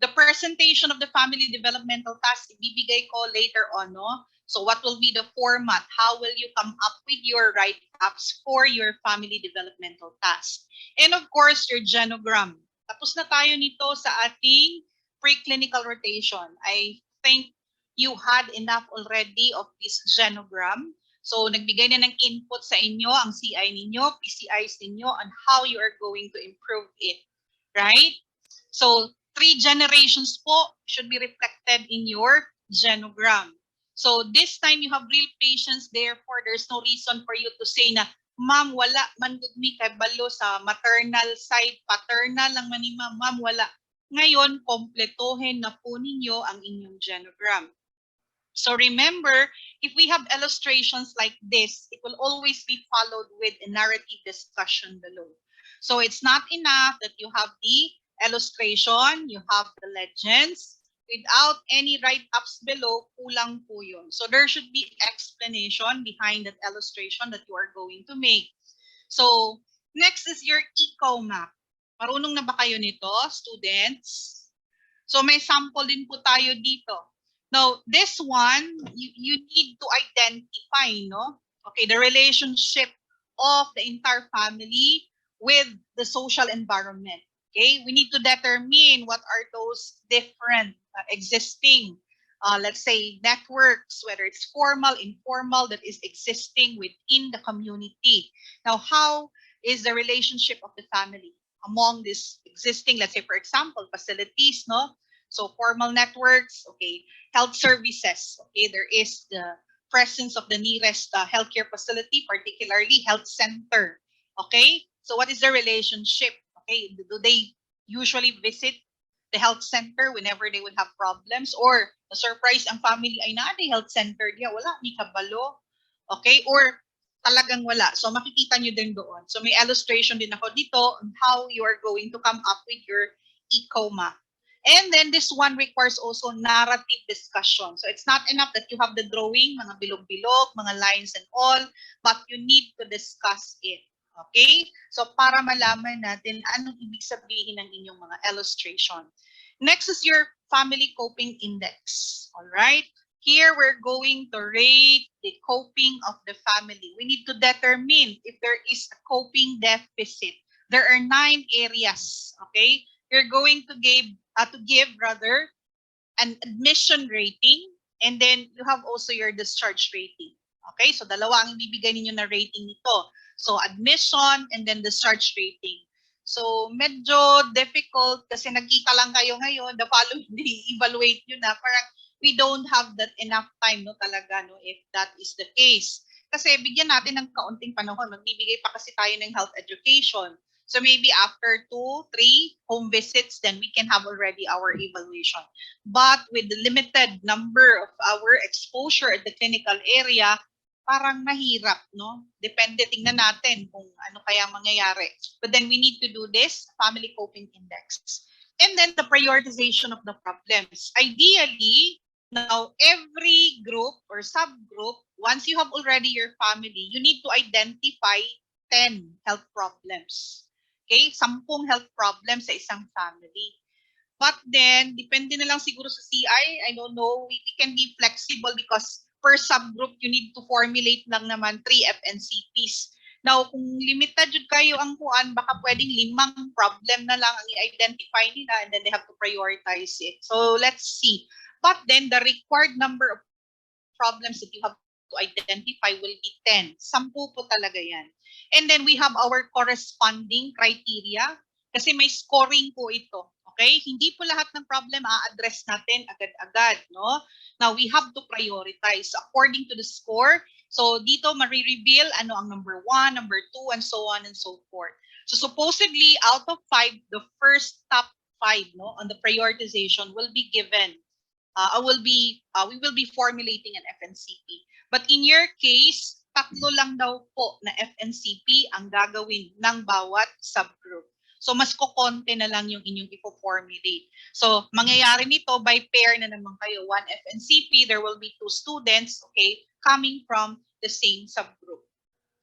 The presentation of the family developmental task, ibibigay ko later on, no? So, what will be the format? How will you come up with your write-ups for your family developmental task? And of course, your genogram. Tapos na tayo nito sa ating preclinical rotation. I think you had enough already of this genogram. So, nagbigay na ng input sa inyo, ang CI ninyo, PCIs ninyo, on how you are going to improve it. Right? So, 3 generations po should be reflected in your genogram. So, this time you have real patience, therefore, there's no reason for you to say na, ma'am, wala man gud mi kay balo sa maternal side, paternal lang man ni ma'am, wala. Ngayon, kompletohin na po ninyo ang inyong genogram. So remember, if we have illustrations like this, it will always be followed with a narrative discussion below. So it's not enough that you have the illustration, you have the legends. Without any write-ups below, kulang po yun. So there should be explanation behind that illustration that you are going to make. So next is your eco map. Marunong na ba kayo nito, students? So may sample din po tayo dito. Now, this one, you need to identify, no? Okay, the relationship of the entire family with the social environment. Okay, we need to determine what are those different existing, let's say, networks, whether it's formal, informal, that is existing within the community. Now, how is the relationship of the family among these existing, let's say, for example, facilities, no? So formal networks, okay, health services, okay, there is the presence of the nearest healthcare facility, particularly health center, okay? So what is the relationship? Okay, do they usually visit the health center whenever they would have problems? Or the surprise ang family ay na the health center, diya, wala, ni kabalo, okay? Or talagang wala. So makikita nyo din doon. So may illustration din ako dito on how you are going to come up with your eco map. And then this one requires also narrative discussion. So it's not enough that you have the drawing, mga bilog-bilog, mga lines and all, but you need to discuss it. Okay? So para malaman natin anong ibig sabihin ng inyong mga illustration. Next is your family coping index. All right? Here we're going to rate the coping of the family. We need to determine if there is a coping deficit. There are 9 areas. Okay? You're going to give an admission rating, and then you have also your discharge rating. Okay, so dalawa ang ibibigay ninyo na rating nito. So admission and then discharge rating. So medyo difficult kasi nagkita lang kayo ngayon, the following day, evaluate nyo na. Parang we don't have that enough time, no, talaga, no, if that is the case. Kasi bigyan natin ng kaunting panahon, magbibigay pa kasi tayo ng health education. So maybe after 2, 3 home visits, then we can have already our evaluation. But with the limited number of our exposure at the clinical area, parang mahirap, no? Depende, tingnan natin kung ano kaya mangyayari. But then we need to do this family coping index. And then the prioritization of the problems. Ideally, Now, every group or subgroup, once you have already your family, you need to identify 10 health problems. Okay? 10 health problems sa isang family. But then, depende na lang siguro sa CI. I don't know. We can be flexible because per subgroup, you need to formulate lang naman 3 FNCPs. Now, kung limited jud kayo ang kuan, baka pwedeng 5 problem na lang ang i-identify nila and then they have to prioritize it. So, let's see. But then, the required number of problems that you have to identify will be 10. 10 po talaga yan. And then, we have our corresponding criteria kasi may scoring po ito. Okay? Hindi po lahat ng problem a-address natin agad-agad, no? Now, we have to prioritize according to the score. So, dito marireveal ano ang number 1, number 2, and so on and so forth. So, supposedly, out of 5, the first top 5 no, on the prioritization will be given. We will be formulating an FNCP. But in your case, 3 lang daw po na FNCP ang gagawin ng bawat subgroup. So, mas kukonte na lang yung inyong ipo-formulate. So, mangyayari nito by pair na naman kayo. 1 FNCP, there will be 2 students, okay, coming from the same subgroup.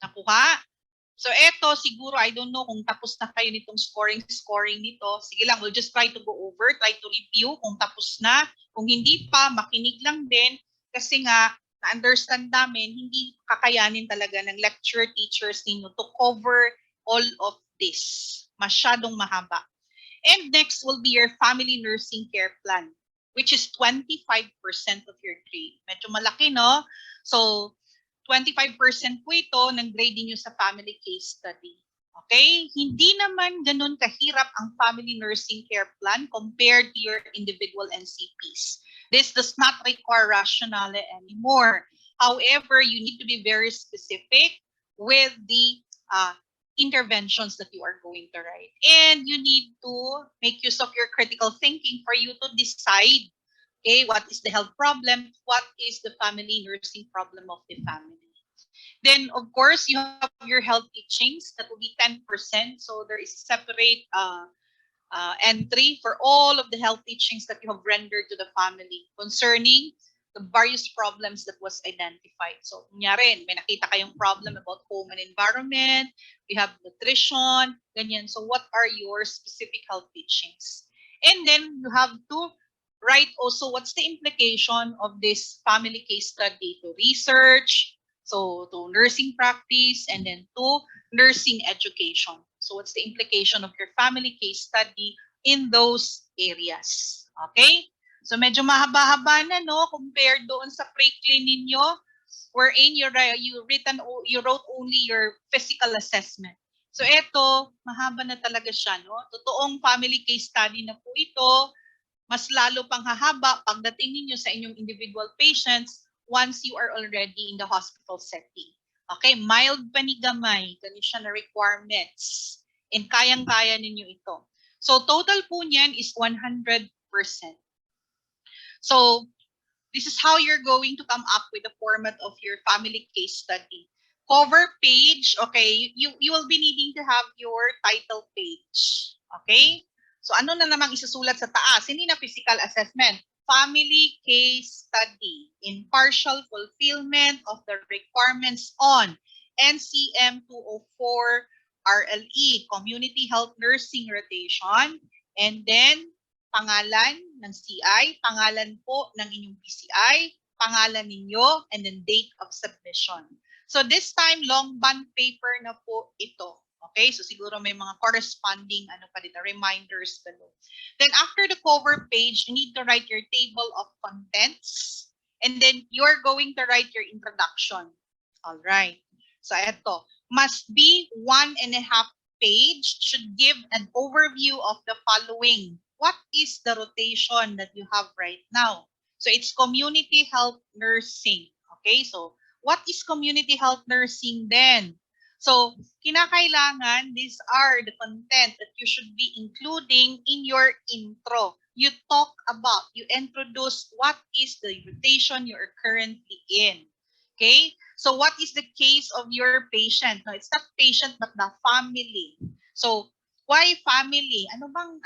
Nakuha? So, eto, siguro, I don't know kung tapos na kayo nitong scoring nito. Sige lang, we'll just try to go over, try to review kung tapos na. Kung hindi pa, makinig lang din. Kasi nga, na-understand namin, hindi kakayanin talaga ng lecture teachers ninyo to cover all of this. Masyadong mahaba. And next will be your family nursing care plan, which is 25% of your grade. Medyo malaki, no? So, 25% po ito ng grade niyo sa family case study. Okay? Hindi naman ganun kahirap ang family nursing care plan compared to your individual NCPs. This does not require rationale anymore. However, you need to be very specific with the interventions that you are going to write. And you need to make use of your critical thinking for you to decide, okay, what is the health problem, what is the family nursing problem of the family. Then, of course, you have your health teachings. That will be 10%. So there is a separate entry for all of the health teachings that you have rendered to the family concerning the various problems that was identified. So, kunyari, may nakita kayong problem about home and environment, we have nutrition, ganyan. So, what are your specific health teachings? And then, you have to write also what's the implication of this family case study to research, so to nursing practice, and then to nursing education. So, what's the implication of your family case study in those areas? Okay? So, medyo mahaba-haba na, no, compared doon sa pre-clean ninyo, wherein you wrote only your physical assessment. So, eto, mahaba na talaga siya, no? Totoong family case study na po ito, mas lalo pang hahaba pagdating ninyo sa inyong individual patients once you are already in the hospital setting. Okay, mild pa ni gamay, ganun siya na requirements. And kayang-kaya ninyo ito. So, total po niyan is 100%. So, this is how you're going to come up with the format of your family case study. Cover page, okay, you will be needing to have your title page. Okay? So, ano na namang isusulat sa taas? Hindi na physical assessment. Family case study in partial fulfillment of the requirements on NCM 204 RLE, Community Health Nursing Rotation, and then pangalan ng CI, pangalan po ng inyong PCI, pangalan ninyo, and then date of submission. So this time, long bond paper na po ito. Okay, so siguro may mga corresponding reminders below. Then after the cover page, you need to write your table of contents, and then you're going to write your introduction. All right. So ito, must be 1.5 page, should give an overview of the following. What is the rotation that you have right now? So it's community health nursing. Okay, so what is community health nursing then? So kinakailangan, these are the content that you should be including in your intro. You talk about, you introduce what is the rotation you are currently in. Okay, so what is the case of your patient? No, it's not patient but the family. So why family? Ano bang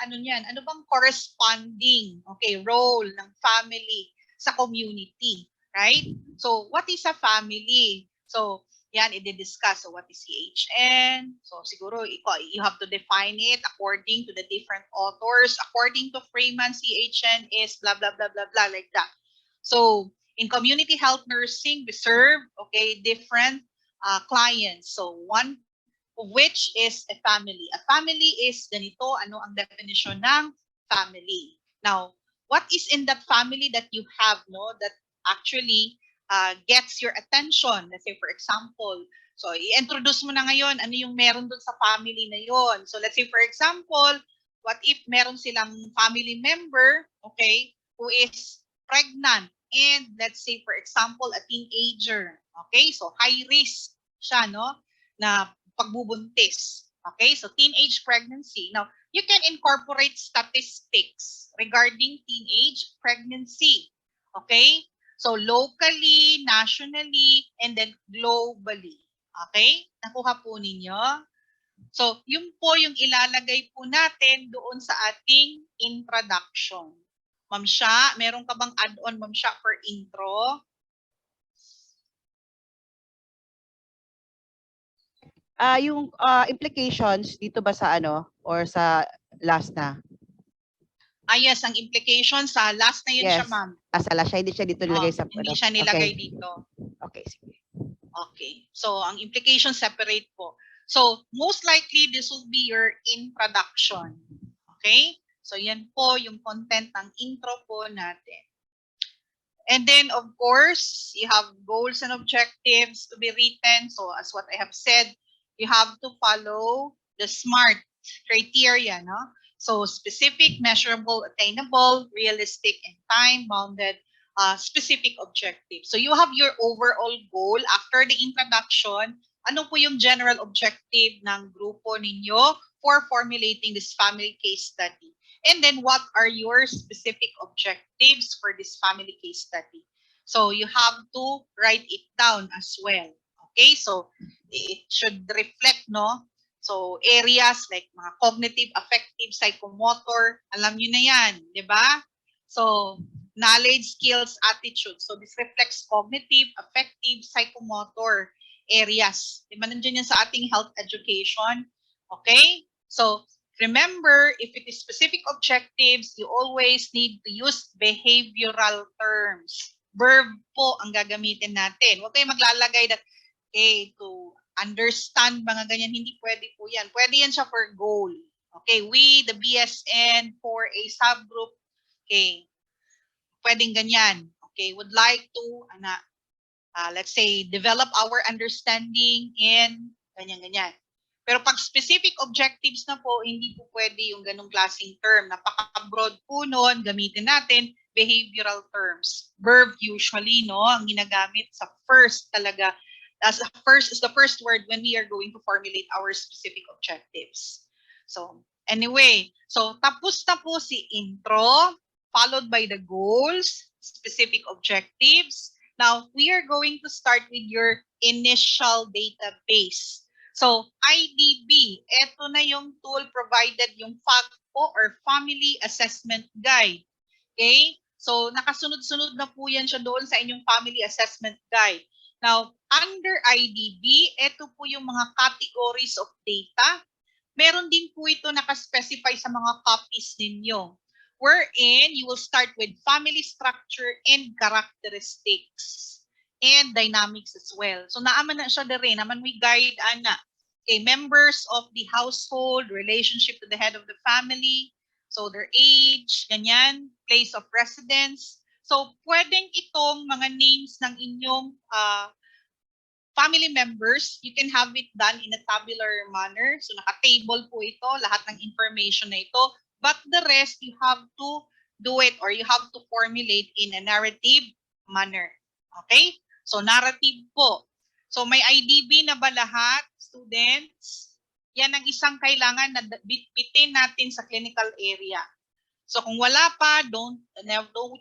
corresponding, okay, role ng family sa community, right? So what is a family? So yan, i-discuss. So what is CHN? So siguro you have to define it according to the different authors. According to Freeman, CHN is blah, blah, blah, blah, blah, like that. So in community health nursing, we serve, okay, different clients. So one of which is a family. A family is ganito, ano ang definition ng family. Now, what is in that family that you have, no, that actually gets your attention? Let's say, for example, so i-introduce mo na ngayon, ano yung meron dun sa family na yon. So let's say, for example, what if meron silang family member, okay, who is pregnant, and let's say, for example, a teenager, okay, so high risk siya, no, na pagbubuntis. Okay, so teenage pregnancy. Now, you can incorporate statistics regarding teenage pregnancy. Okay, so locally, nationally, and then globally. Okay, nakuha po ninyo? So, yun po yung ilalagay po natin doon sa ating introduction. Ma'am Sha, meron ka bang add-on, Ma'am Sha, for intro? Yung implications dito ba sa ano or sa last na? Yes, ang implication sa last na yun siya, Yes. ma'am. Sa last siya, hindi siya dito nilagay sa Hindi ano. siya nilagay Okay. dito. Okay, sige. Okay. So, ang implication separate po. So, most likely, this will be your introduction. Okay? So, yan po yung content ng intro po natin. And then, of course, you have goals and objectives to be written. So, as what I have said, you have to follow the SMART criteria, no? So, specific, measurable, attainable, realistic, and time-bounded specific objectives. So, you have your overall goal after the introduction. Ano po yung general objective ng grupo ninyo for formulating this family case study? And then, what are your specific objectives for this family case study? So, you have to write it down as well. Okay? So, it should reflect, no? So, areas like mga cognitive, affective, psychomotor, alam nyo na yan, di ba? So, knowledge, skills, attitude. So, this reflects cognitive, affective, psychomotor areas. Di ba nandiyan yan sa ating health education? Okay? So, remember, if it is specific objectives, you always need to use behavioral terms. Verb po ang gagamitin natin. Huwag kayong maglalagay that, okay, to understand, mga ganyan. Hindi pwede po yan. Pwede yan siya for goal. Okay, we, the BSN, for a subgroup, okay, pwedeng ganyan. Okay, would like to, let's say, develop our understanding in ganyan-ganyan. Pero pag specific objectives na po, hindi po pwede yung ganong klaseng term. Napaka-broad po nun, gamitin natin behavioral terms. Verb usually, no, ang ginagamit sa first talaga. As the first word when we are going to formulate our specific objectives. So, anyway, so tapos na po si intro, followed by the goals, specific objectives. Now, we are going to start with your initial database. So, IDB, ito na yung tool provided, yung FACPO or Family Assessment Guide. Okay? So, nakasunod-sunod na po yan siya doon sa inyong Family Assessment Guide. Now, under IDB, ito po yung mga categories of data. Meron din po ito nakaspecify sa mga copies ninyo. Wherein, you will start with family structure and characteristics and dynamics as well. So, naaman na siya rin. Naman may guide, okay, members of the household, relationship to the head of the family, so their age, ganyan, place of residence. So, pwedeng itong mga names ng inyong family members, you can have it done in a tabular manner. So, naka-table po ito, lahat ng information na ito. But the rest, you have to do it or you have to formulate in a narrative manner. Okay? So, narrative po. So, may IDB na ba lahat, students? Yan ang isang kailangan na bitbitin natin sa clinical area. So kung wala pa, don't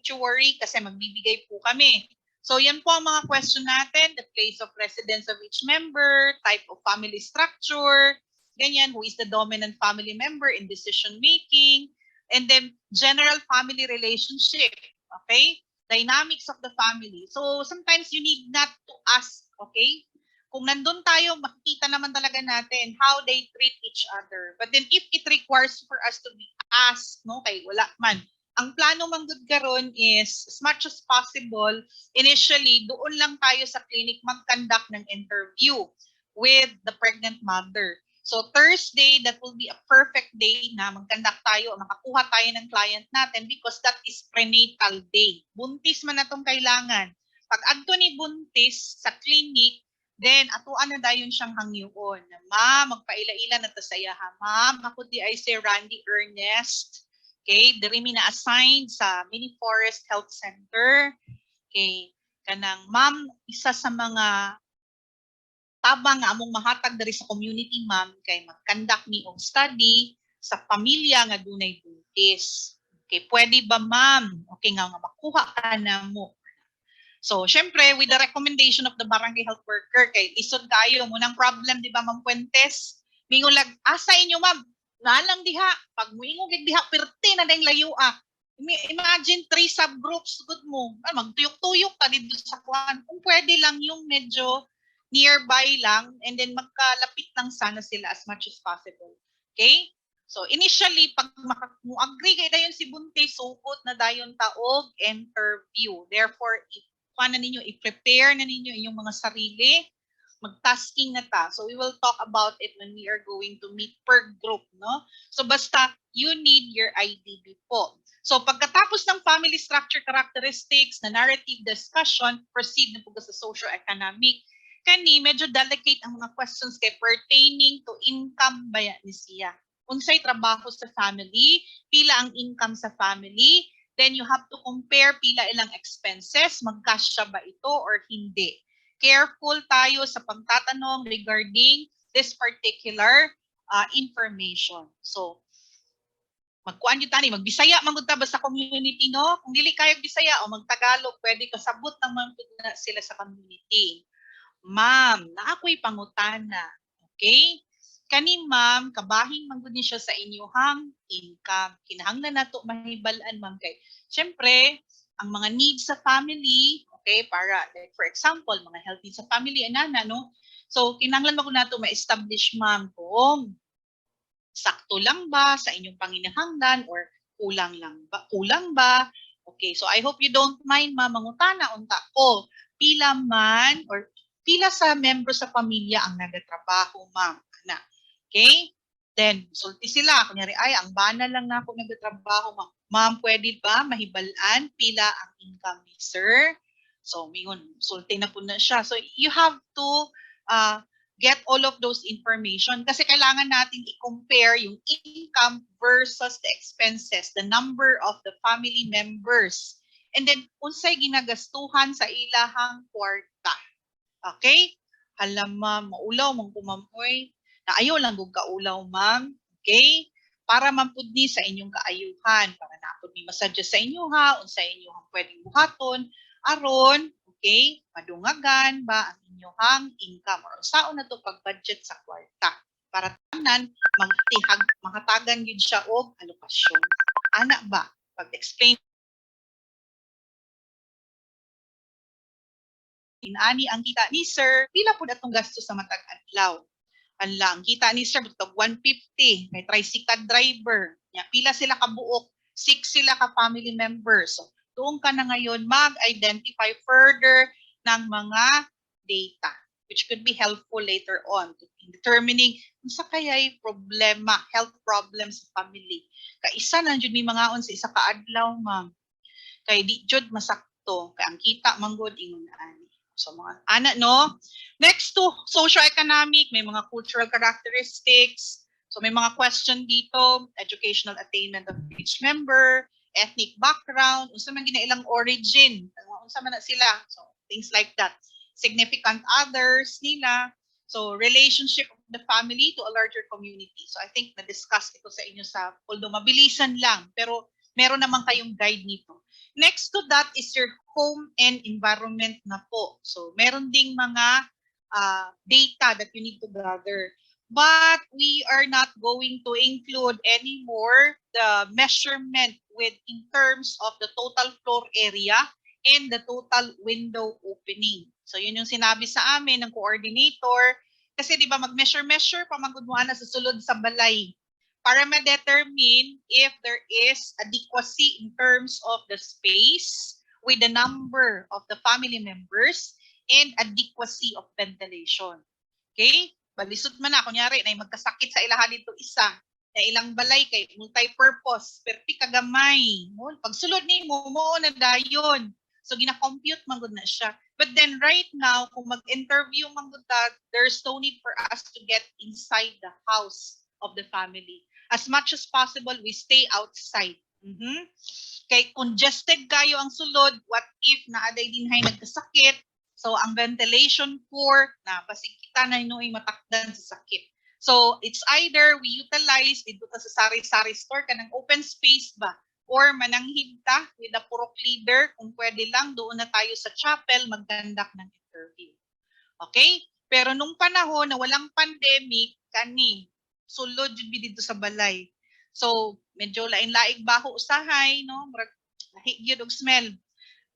you worry kasi magbibigay po kami. So yan po ang mga question natin, the place of residence of each member, type of family structure, ganyan, who is the dominant family member in decision making, and then general family relationship, okay? dynamics of the family. So sometimes you need not to ask, okay? Kung nandun tayo, makikita naman talaga natin how they treat each other. But then if it requires for us to be asked, no, kay wala man, ang plano manggod karon is as much as possible, initially, doon lang tayo sa clinic mag-conduct ng interview with the pregnant mother. So Thursday, that will be a perfect day na mag-conduct tayo, makakuha tayo ng client natin because that is prenatal day. Buntis man natong kailangan. Pag adto ni buntis sa clinic, then atuan na dayon siyang hangyoon. Ma'am, magpaila-ila na ta sa iya ha. Ma'am, ako di ay si Randy Ernest. Okay, diri mi na-assign sa Mini Forest Health Center. Okay, kanang ma'am, isa sa mga tabang nga among mahatag diri sa community, ma'am, kay mag-conduct mi og study sa pamilya nga dunay buntis. Okay, pwede ba, ma'am? Okay nga makuha ka na mo. So, syempre, with the recommendation of the barangay health worker, kay isod kayo, munang problem, di ba, Ma'am Puentes? Mingulag, asa inyo, ma'am? Nalang diha, pag muingog diha, pirte na dahil layo Imagine 3 subgroups, good mo. Magtuyok-tuyok pa dito sa kuhan. Kung pwede lang yung medyo nearby lang, and then magkalapit lang sana sila as much as possible. Okay? So, initially, pag mag-agree kayo dayon si Buntis, sukot na dayon taog interview. Therefore, i-prepare na ninyo inyong mga sarili, mag-tasking na ta. So we will talk about it when we are going to meet per group, no? So basta you need your IDB po. So pagkatapos ng family structure characteristics na narrative discussion, proceed na po sa socio-economic. Kani medyo delicate ang mga questions kay pertaining to income baya ni siya. Unsay trabaho sa family, pila ang income sa family, then you have to compare pila ilang expenses, magkasya ba ito or hindi. Careful tayo sa pagtatanong regarding this particular information. So, magkuan yun tani, magbisaya mangunta ba sa community, no? Kung dili kayo bisaya o magtagalog, pwede kasabot naman sila sa community. Ma'am, na ako'y pangutana. Okay? Kani ma'am, kabahin manggod ni siya sa inyong income. Kinahanglan nato mahibalaan, ma'am, kay syempre, ang mga needs sa family, okay, para like for example, mga health needs sa family anana, no? So kinahanglan mo ko nato ma-establish, ma'am, kung sakto lang ba sa inyong panginahanglan or kulang ba? Okay, so I hope you don't mind, ma'am, mangutana unta ko pila man or pila sa membro sa pamilya ang nagatrabaho, ma'am. Okay? Then, sulti sila. Kunyari, ay, ang bana lang na ako nagtatrabaho. Ma'am, pwede ba mahibalaan pila ang income ni sir? So, mingon, sulti na po na siya. So, you have to get all of those information kasi kailangan natin i-compare yung income versus the expenses, the number of the family members. And then, unsay ginagastuhan sa ilahang kwarta. Okay? Alam, ma'am, maulaw, mong kumamoy. Na ayaw lang kung kaulaw, ma'am. Okay? Para mampudni sa inyong kaayuhan. Para naapod ni masadya sa inyo ha, o sa inyo ang pwedeng buhaton. Aron, okay, madungagan ba ang inyong income or saan na to pag-budget sa kwarta. Para tanan, makatagan yun siya o alokasyon. Ana ba? Pag-explain ani ang kita ni sir, pila po datong gasto sa matag adlaw. Ang kita ni sir, butog 150, may tricycle driver. Pila sila kabuok, 6 sila ka family members. So, doon ka na ngayon mag-identify further ng mga data, which could be helpful later on in determining kung sa kaya'y problema, health problems sa family. Kaisa na dyan may mga on sa isa kaadlaw, ma'am. Kaya di jud masakto, kaya ang kita manggod ingon ani. So mga ana, no? Next to socio-economic, may mga cultural characteristics. So may mga question dito, educational attainment of each member, ethnic background, unsa man ginailang origin, unsa man na sila. So things like that. Significant others nila. So relationship of the family to a larger community. So I think na-discuss ito sa inyo sa, although mabilisan lang, pero meron naman kayong guide nito. Next to that is your home and environment na po. So, meron ding mga data that you need to gather. But we are not going to include anymore the measurement in terms of the total floor area and the total window opening. So yun yung sinabi sa amin ng coordinator. Kasi di ba mag-measure-measure pa magudmuan na sa sulod sa balay para ma-determine if there is adequacy in terms of the space with the number of the family members and adequacy of ventilation. Okay? Balisod man na, kunyari, na magkasakit sa ilaha dito isa, na ilang balay kay multi-purpose, perti kagamay. Pagsulod ni mo na dayon. So gina-compute man gud na siya. But then right now, kung mag-interview man gud ta, there's no need for us to get inside the house of the family. As much as possible, we stay outside. Kay congested kayo ang sulod, what if naaday din hay nagkasakit? So ang ventilation core na basig kita na inoy matakdan sa sakit. So it's either we utilize dito ta sa sari-sari store kanang open space ba or mananghid ta with the purok leader kung pwede lang doon na tayo sa chapel maggandak ng interview. Okay? Pero nung panahon na walang pandemic kani sulod jud dito sa balay. So medyo lain-laig baho usahay no, murag lahi gyud og smell.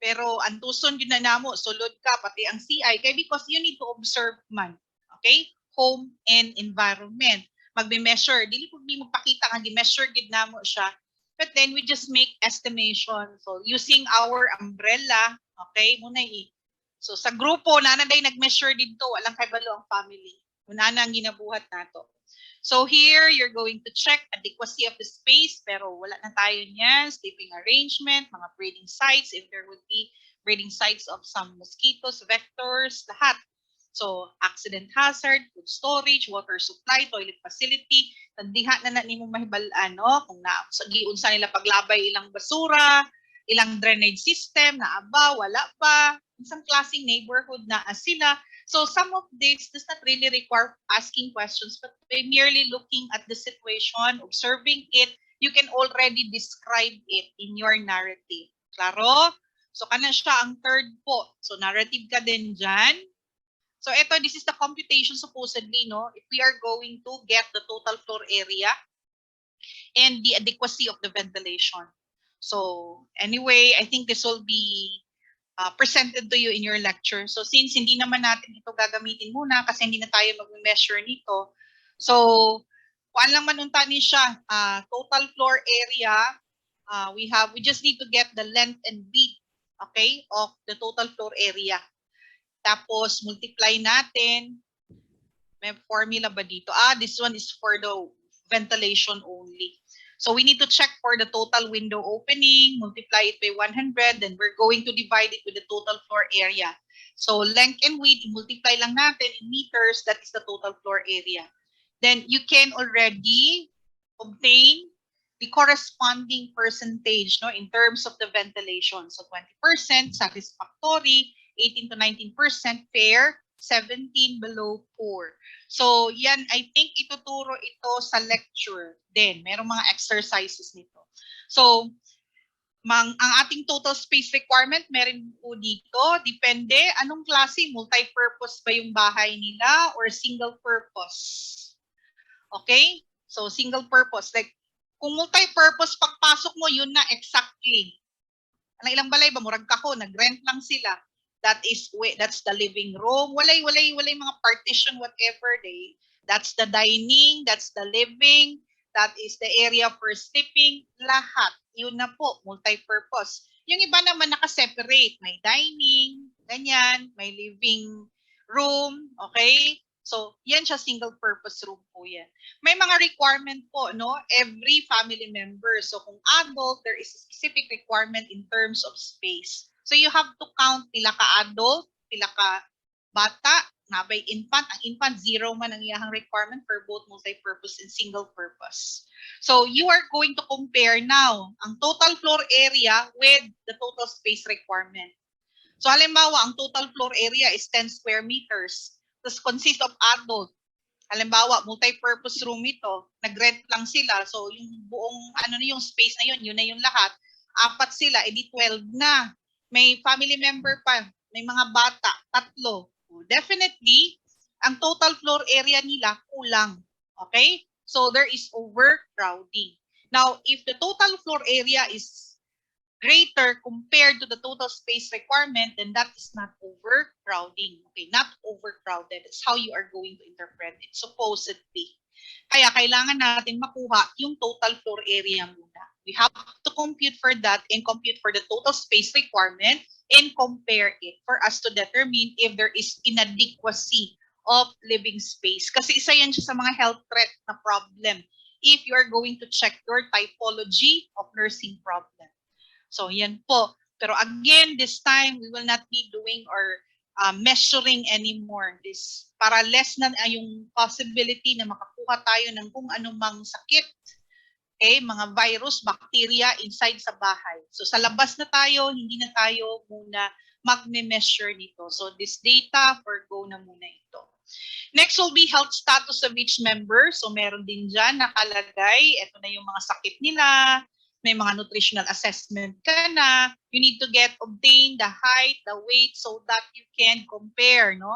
Pero antuson yun na namo, sulod ka, pati ang CI, kaya because you need to observe man, okay? Home and environment. Magbe-measure, dili po di magpakita nga di-measure gid namo siya. But then we just make estimation. So using our umbrella, okay, muna So sa grupo, nanaday nag-measure dito, walang kaibalo ang family. Una na ang ginabuhat nato. So here, you're going to check adequacy of the space, pero wala na tayo niyan. Sleeping arrangement, mga breeding sites, if there would be breeding sites of some mosquitoes, vectors, lahat. So accident hazard, food storage, water supply, toilet facility, tandiha na nimo mahibalaan, no? Kung na sa giunsa nila paglabay ilang basura, ilang drainage system, naaba, wala pa, isang klaseng neighborhood na sila. So some of this does not really require asking questions, but by merely looking at the situation, observing it, you can already describe it in your narrative. Klaro? So kana siya ang third po. So narrative ka din dyan. So ito, this is the computation supposedly, no? If we are going to get the total floor area and the adequacy of the ventilation. So anyway, I think this will be presented to you in your lecture. So since hindi naman natin ito gagamitin muna kasi hindi na tayo mag-measure nito. So kuan lang manunta ni siya, total floor area, we just need to get the length and width, okay, of the total floor area. Tapos multiply natin. May formula ba dito? This one is for the ventilation only. So we need to check for the total window opening, multiply it by 100, then we're going to divide it with the total floor area. So length and width, multiply lang natin in meters, that is the total floor area. Then you can already obtain the corresponding percentage, no, in terms of the ventilation. So 20% satisfactory, 18 to 19% fair, 17 below poor. So yan, I think ituturo ito sa lecture din. Merong mga exercises nito. So ang ating total space requirement, meron po dito. Depende, anong klase, multi-purpose ba yung bahay nila or single purpose? Okay? So single purpose. Like, kung multi-purpose, pagpasok mo, yun na exactly. Ang ilang balay ba, murag kako, nag-rent lang sila. That's the living room. Walay mga partition, whatever they. That's the dining, that's the living, that is the area for sleeping, lahat. Yun na po, multi-purpose. Yung iba naman naka-separate, may dining, ganyan, may living room, okay? So, yan siya, single-purpose room po yan. May mga requirement po, no? Every family member. So, kung adult, there is a specific requirement in terms of space. So you have to count pila ka adult, pila ka bata, nabay infant. Ang infant, 0 man ang iyahang requirement for both multi-purpose and single purpose. So you are going to compare now ang total floor area with the total space requirement. So halimbawa, ang total floor area is 10 square meters. This consists of adult. Halimbawa, multi-purpose room ito. Nag-rent lang sila. So yung buong yung space na yun na yung lahat. 4 sila, edi 12 na. May family member pa, may mga bata, 3. Definitely, ang total floor area nila kulang. Okay? So there is overcrowding. Now, if the total floor area is greater compared to the total space requirement, then that is not overcrowding. Okay, not overcrowded. It's how you are going to interpret it, supposedly. Kaya kailangan natin makuha yung total floor area muna. We have to compute for that and compute for the total space requirement and compare it for us to determine if there is inadequacy of living space. Kasi isa yan siya sa mga health threat na problem if you are going to check your typology of nursing problem. So yan po. Pero again, this time, we will not be doing or measuring anymore. This, para less na yung possibility na makakuha tayo ng kung anumang sakit, okay, mga virus, bacteria inside sa bahay. So sa labas na tayo, hindi na tayo muna magme-measure nito. So this data, forgo na muna ito. Next will be health status of each member. So meron din dyan nakalagay, ito na yung mga sakit nila, may mga nutritional assessment ka na, you need to obtain the height, the weight, so that you can compare, no?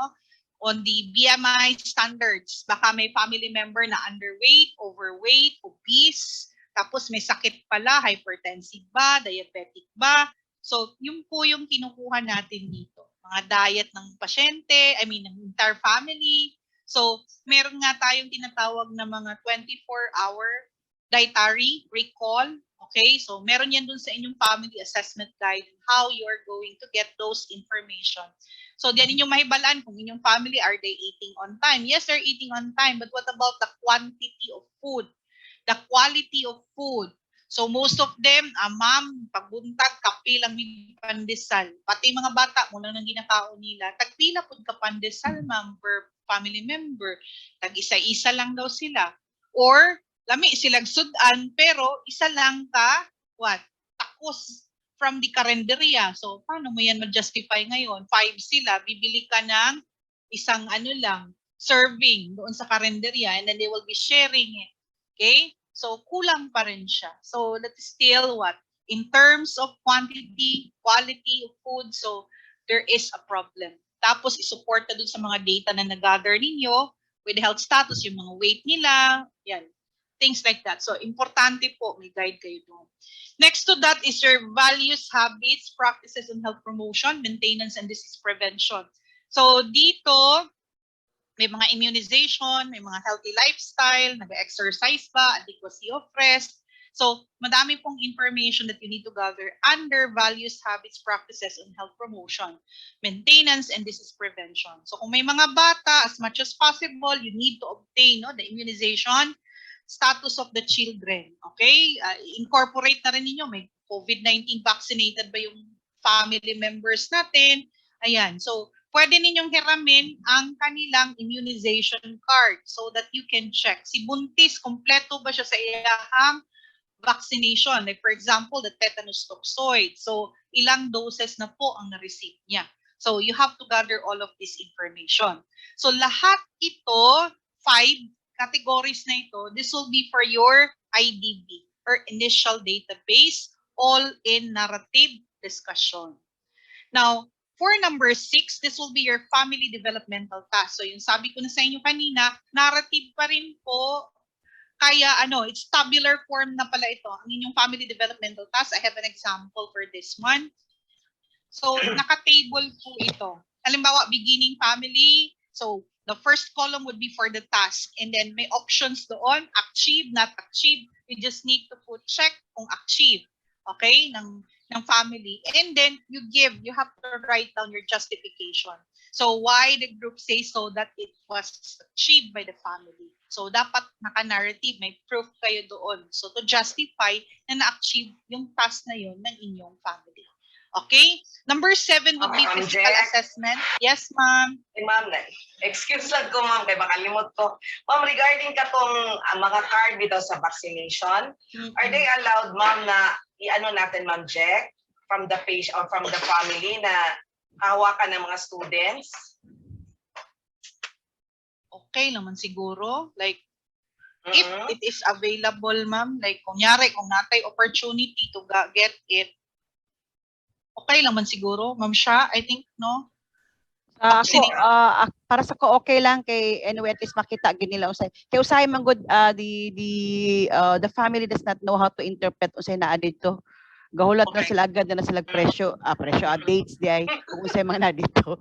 On the BMI standards. Baka may family member na underweight, overweight, obese, tapos may sakit pala, hypertensive ba, diabetic ba? So, yun po yung kinukuha natin dito. Mga diet ng pasyente, ng entire family. So, meron nga tayong tinatawag na mga 24-hour dietary recall. Okay, so meron yan dun sa inyong family assessment guide how you are going to get those information. So diyan ninyong mahibalaan kung inyong family, are they eating on time? Yes, they're eating on time, but what about the quantity of food? The quality of food. So most of them, ma'am, pagbuntag, kape lang may pandesal. Pati mga bata, mula nang ginakaon nila, tagpila po ka pandesal, ma'am, per family member. Tag-isa-isa lang daw sila. Or, lami silang sudan, pero isa lang ka, takos from the karinderya. So, paano mo yan ma-justify ngayon? 5 sila, bibili ka ng isang serving doon sa karinderya, and then they will be sharing it. Okay? So, kulang pa rin siya. So, that is still in terms of quantity, quality of food, so there is a problem. Tapos, isupport na doon sa mga data na nag-gather ninyo with health status, yung mga weight nila, yan. Things like that. So, importante po, may guide kayo doon. Next to that is your values, habits, practices, and health promotion, maintenance, and disease prevention. So, dito, may mga immunization, may mga healthy lifestyle, nag-exercise ba, adequacy of rest. So, madami pong information that you need to gather under values, habits, practices, and health promotion, maintenance, and disease prevention. So, kung may mga bata, as much as possible, you need to obtain the immunization status of the children. Okay? Incorporate na rin ninyo, may COVID-19 vaccinated ba yung family members natin? Ayan. So, pwede ninyong hiramin ang kanilang immunization card so that you can check. Si buntis, kompleto ba siya sa iyahang vaccination? Like for example, the tetanus toxoid. So, ilang doses na po ang na-receive niya. So, you have to gather all of this information. So, lahat ito, 5 categories na ito, this will be for your IDB or initial database, all in narrative discussion. Now, for number 6, this will be your family developmental task. So, yung sabi ko na sa inyo kanina, narrative pa rin po. Kaya it's tabular form na pala ito. Ang inyong family developmental task, I have an example for this one. So, naka-table po ito. Halimbawa, beginning family. So, the first column would be for the task. And then may options doon, achieve, not achieve. You just need to put check kung achieve. Okay? Ng family. And then you have to write down your justification. So why the group says so that it was achieved by the family. So dapat naka-narrative, may proof kayo doon. So to justify na na-achieve yung task na yun ng inyong family. Okay? Number 7 would be physical assessment. Yes, ma'am. Ma'am, excuse lang ko ma'am, kaya makalimot ko. Ma'am, regarding katong mga card dito sa vaccination, are they allowed ma'am na natin ma'am Jack from the patient or from the family na hawakan ng mga students? Okay naman siguro. Like, if it is available ma'am, like kunyari kung natay opportunity to get it, okay lang man siguro, Ma'am Sha, I think, no? Para sa ko okay lang kay anyway at least makita gid nila usay. Kay usay man good the family does not know how to interpret usay naa dito Gahulat na Okay. sila agad na sila presyo, dates di ay kung sa mga na dito.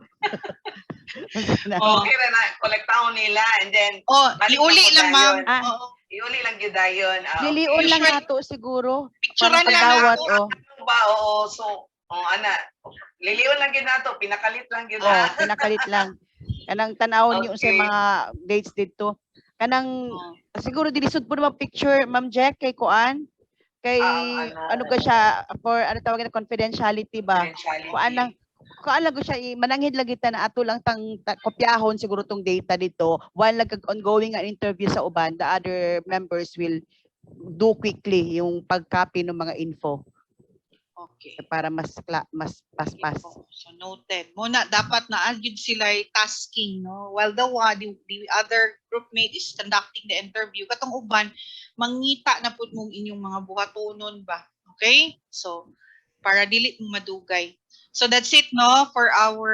Okay ra na kolektahon nila and then Oh, balik iuli na po lang, ma'am. dayon. Ah. Oo. Iuli lang gyud dayon. Liliun lang Usually, nato siguro. Picturean Parang lang pagdawat, nato. Ano ba? Oo, so ana. Liliwan lang gyud nato, pinakalit lang gyud. Pinakalit lang. Kanang tanawon niyo sa Okay. mga dates dito. Kanang Oh. siguro dilisod po naman picture, Ma'am Jack, kay Kuan. Kay ano ka siya for ano tawag na confidentiality ba? Kuan lang ko siya mananghid lagi ta na ato lang kopyahon siguro tong data dito while ongoing ang interview sa uban, the other members will do quickly yung pag-copy ng mga info Okay. para mas paspas. So noted. Muna dapat na agad sila tasking, no? While the other groupmate is conducting the interview, katong uban mangita na pud mong inyong mga buhatonon ba. Okay? So para dili mo madugay. So that's it, no, for our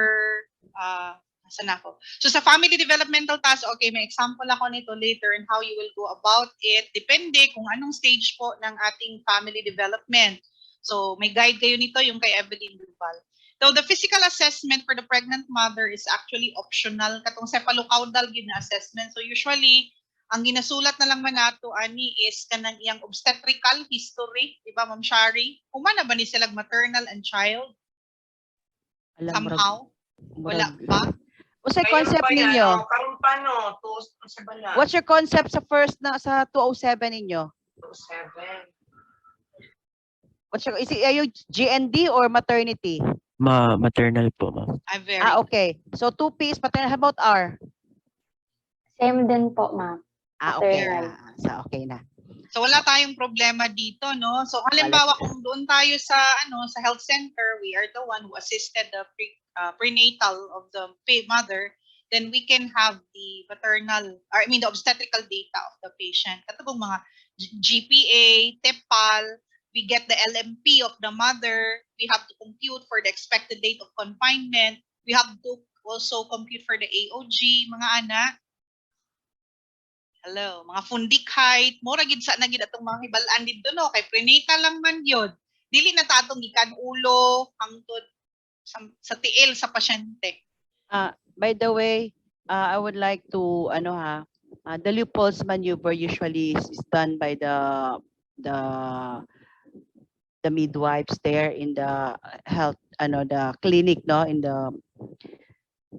saan ako? So sa family developmental task, okay, may example ako nito later and how you will go about it. Depende kung anong stage po ng ating family development. So may guide kayo nito, yung kay Evelyn Duval. So the physical assessment for the pregnant mother is actually optional. Katong cephalocaudal yun na assessment. So usually, ang ginasulat na lang man nato ani is kanang iyang obstetrical history, di ba, Ma'am Shari? Humana ba ni sila maternal and child? Somehow? Wala pa? Usay concept ninyo? Karon pa no, sa bala. What's your concept sa first na sa 207 ninyo? 27. What's your, are you GND or maternity? Maternal po, ma'am. Okay. So 2P is maternal. How about R? Same din po, ma'am. Okay. Maternal. So okay na. So wala tayong problema dito, no? So halimbawa kung doon tayo sa sa health center, we are the one who assisted the prenatal of the mother, then we can have the the obstetrical data of the patient. Katong mga GPA, TEPAL, we get the LMP of the mother, we have to compute for the expected date of confinement, we have to also compute for the AOG, mga anak. Hello, mga fundik height, mura gid sa nagid atong mga hibalaan dito, no, kay prenatal lang man yun. Dili na ta atong gikan ulo hangtod sa tiil sa pasyente. By the way, I would like to the Leopold's maneuver usually is done by the midwives there in the health the clinic, no, in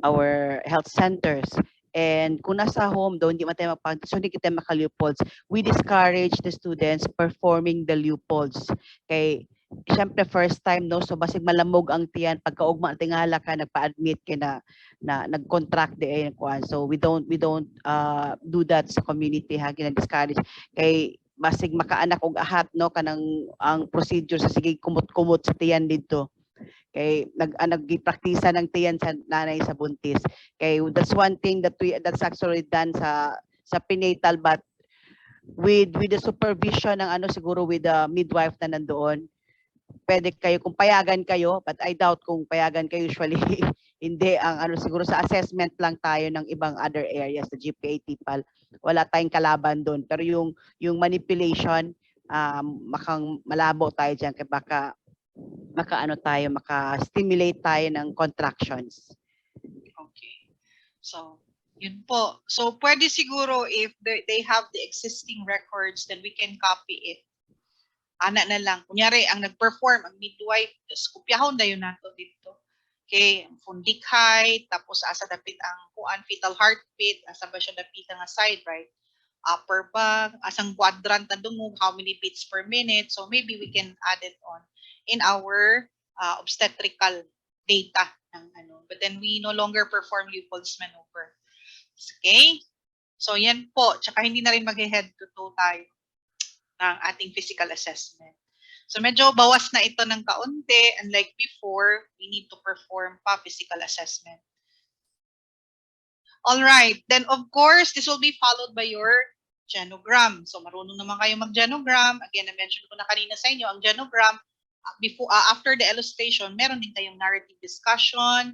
our health centers. And kung nasa home daw, hindi man tayo so hindi kita maka-Leopold's. We discourage the students performing the Leopold's. Kay syempre first time, no, so basig malamog ang tiyan pagkaugma tingala ka nagpa-admit kay na nag-contract di ay kuan. So we don't do that sa community, ha, gina-discourage kay basig makaanak og ahat, no, kanang ang procedure sa sige kumot-kumot sa tiyan dito. Kay naggipraktisa ng tiyan sa nanay sa buntis. Kay that's one thing that's actually done sa prenatal, but with the supervision ng siguro with the midwife na nandoon. Pwede kayo kung payagan kayo, but I doubt kung payagan kayo usually. Hindi ang siguro sa assessment lang tayo ng ibang other areas sa GPA TEPAL. Wala tayong kalaban doon, pero yung manipulation makang malabo tayo diyan kay baka maka-stimulate tayo ng contractions. Okay. So, yun po. So, pwede siguro if they have the existing records, then we can copy it. Ana na lang. Kunyari, ang nag-perform, ang midwife, kopyahon na yun nato dito. Okay, fundik height, tapos asa dapit ang fetal heartbeat, asa ba siya dapit nga side, right? Upper bag, asang quadrant na dungog, how many beats per minute. So, maybe we can add it on in our obstetrical data but then we no longer perform Leopold's maneuver. Okay? So yan po, tsaka hindi na rin mag-head to toe tayo ng ating physical assessment. So medyo bawas na ito ng kaunti, unlike before, we need to perform pa physical assessment. All right, then of course, this will be followed by your genogram. So marunong naman kayo mag-genogram. Again, na-mention ko na kanina sa inyo, ang genogram, after the illustration, meron din tayong narrative discussion.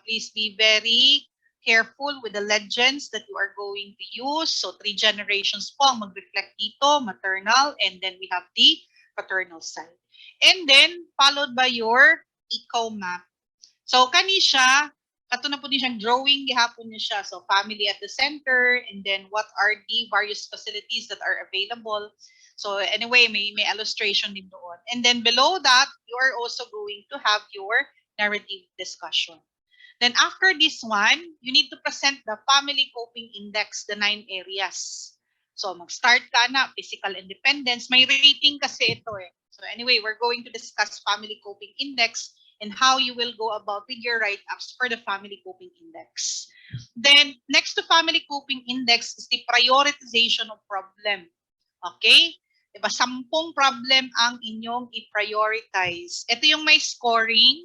Please be very careful with the legends that you are going to use. So 3 generations po ang mag-reflect dito, maternal, and then we have the paternal side. And then, followed by your eco map. So, kani siya, kato na po din siyang drawing, gihapon niya siya. So, family at the center, and then what are the various facilities that are available. So, anyway, may illustration din doon. And then below that, you are also going to have your narrative discussion. Then after this one, you need to present the family coping index, the 9 areas. So, mag-start ka na, physical independence. May rating kasi ito eh. So anyway, we're going to discuss family coping index and how you will go about with your write-ups for the family coping index. Then, next to family coping index is the prioritization of problem. Okay? Diba, 10 problem ang inyong i-prioritize. Ito yung may scoring.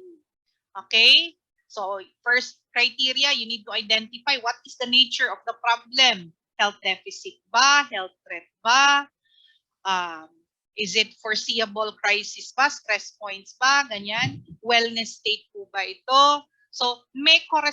Okay? So, first criteria, you need to identify what is the nature of the problem. Health deficit ba? Health threat ba? Is it foreseeable crisis ba? Stress points ba? Ganyan. Wellness state po ba ito? So, may corresponding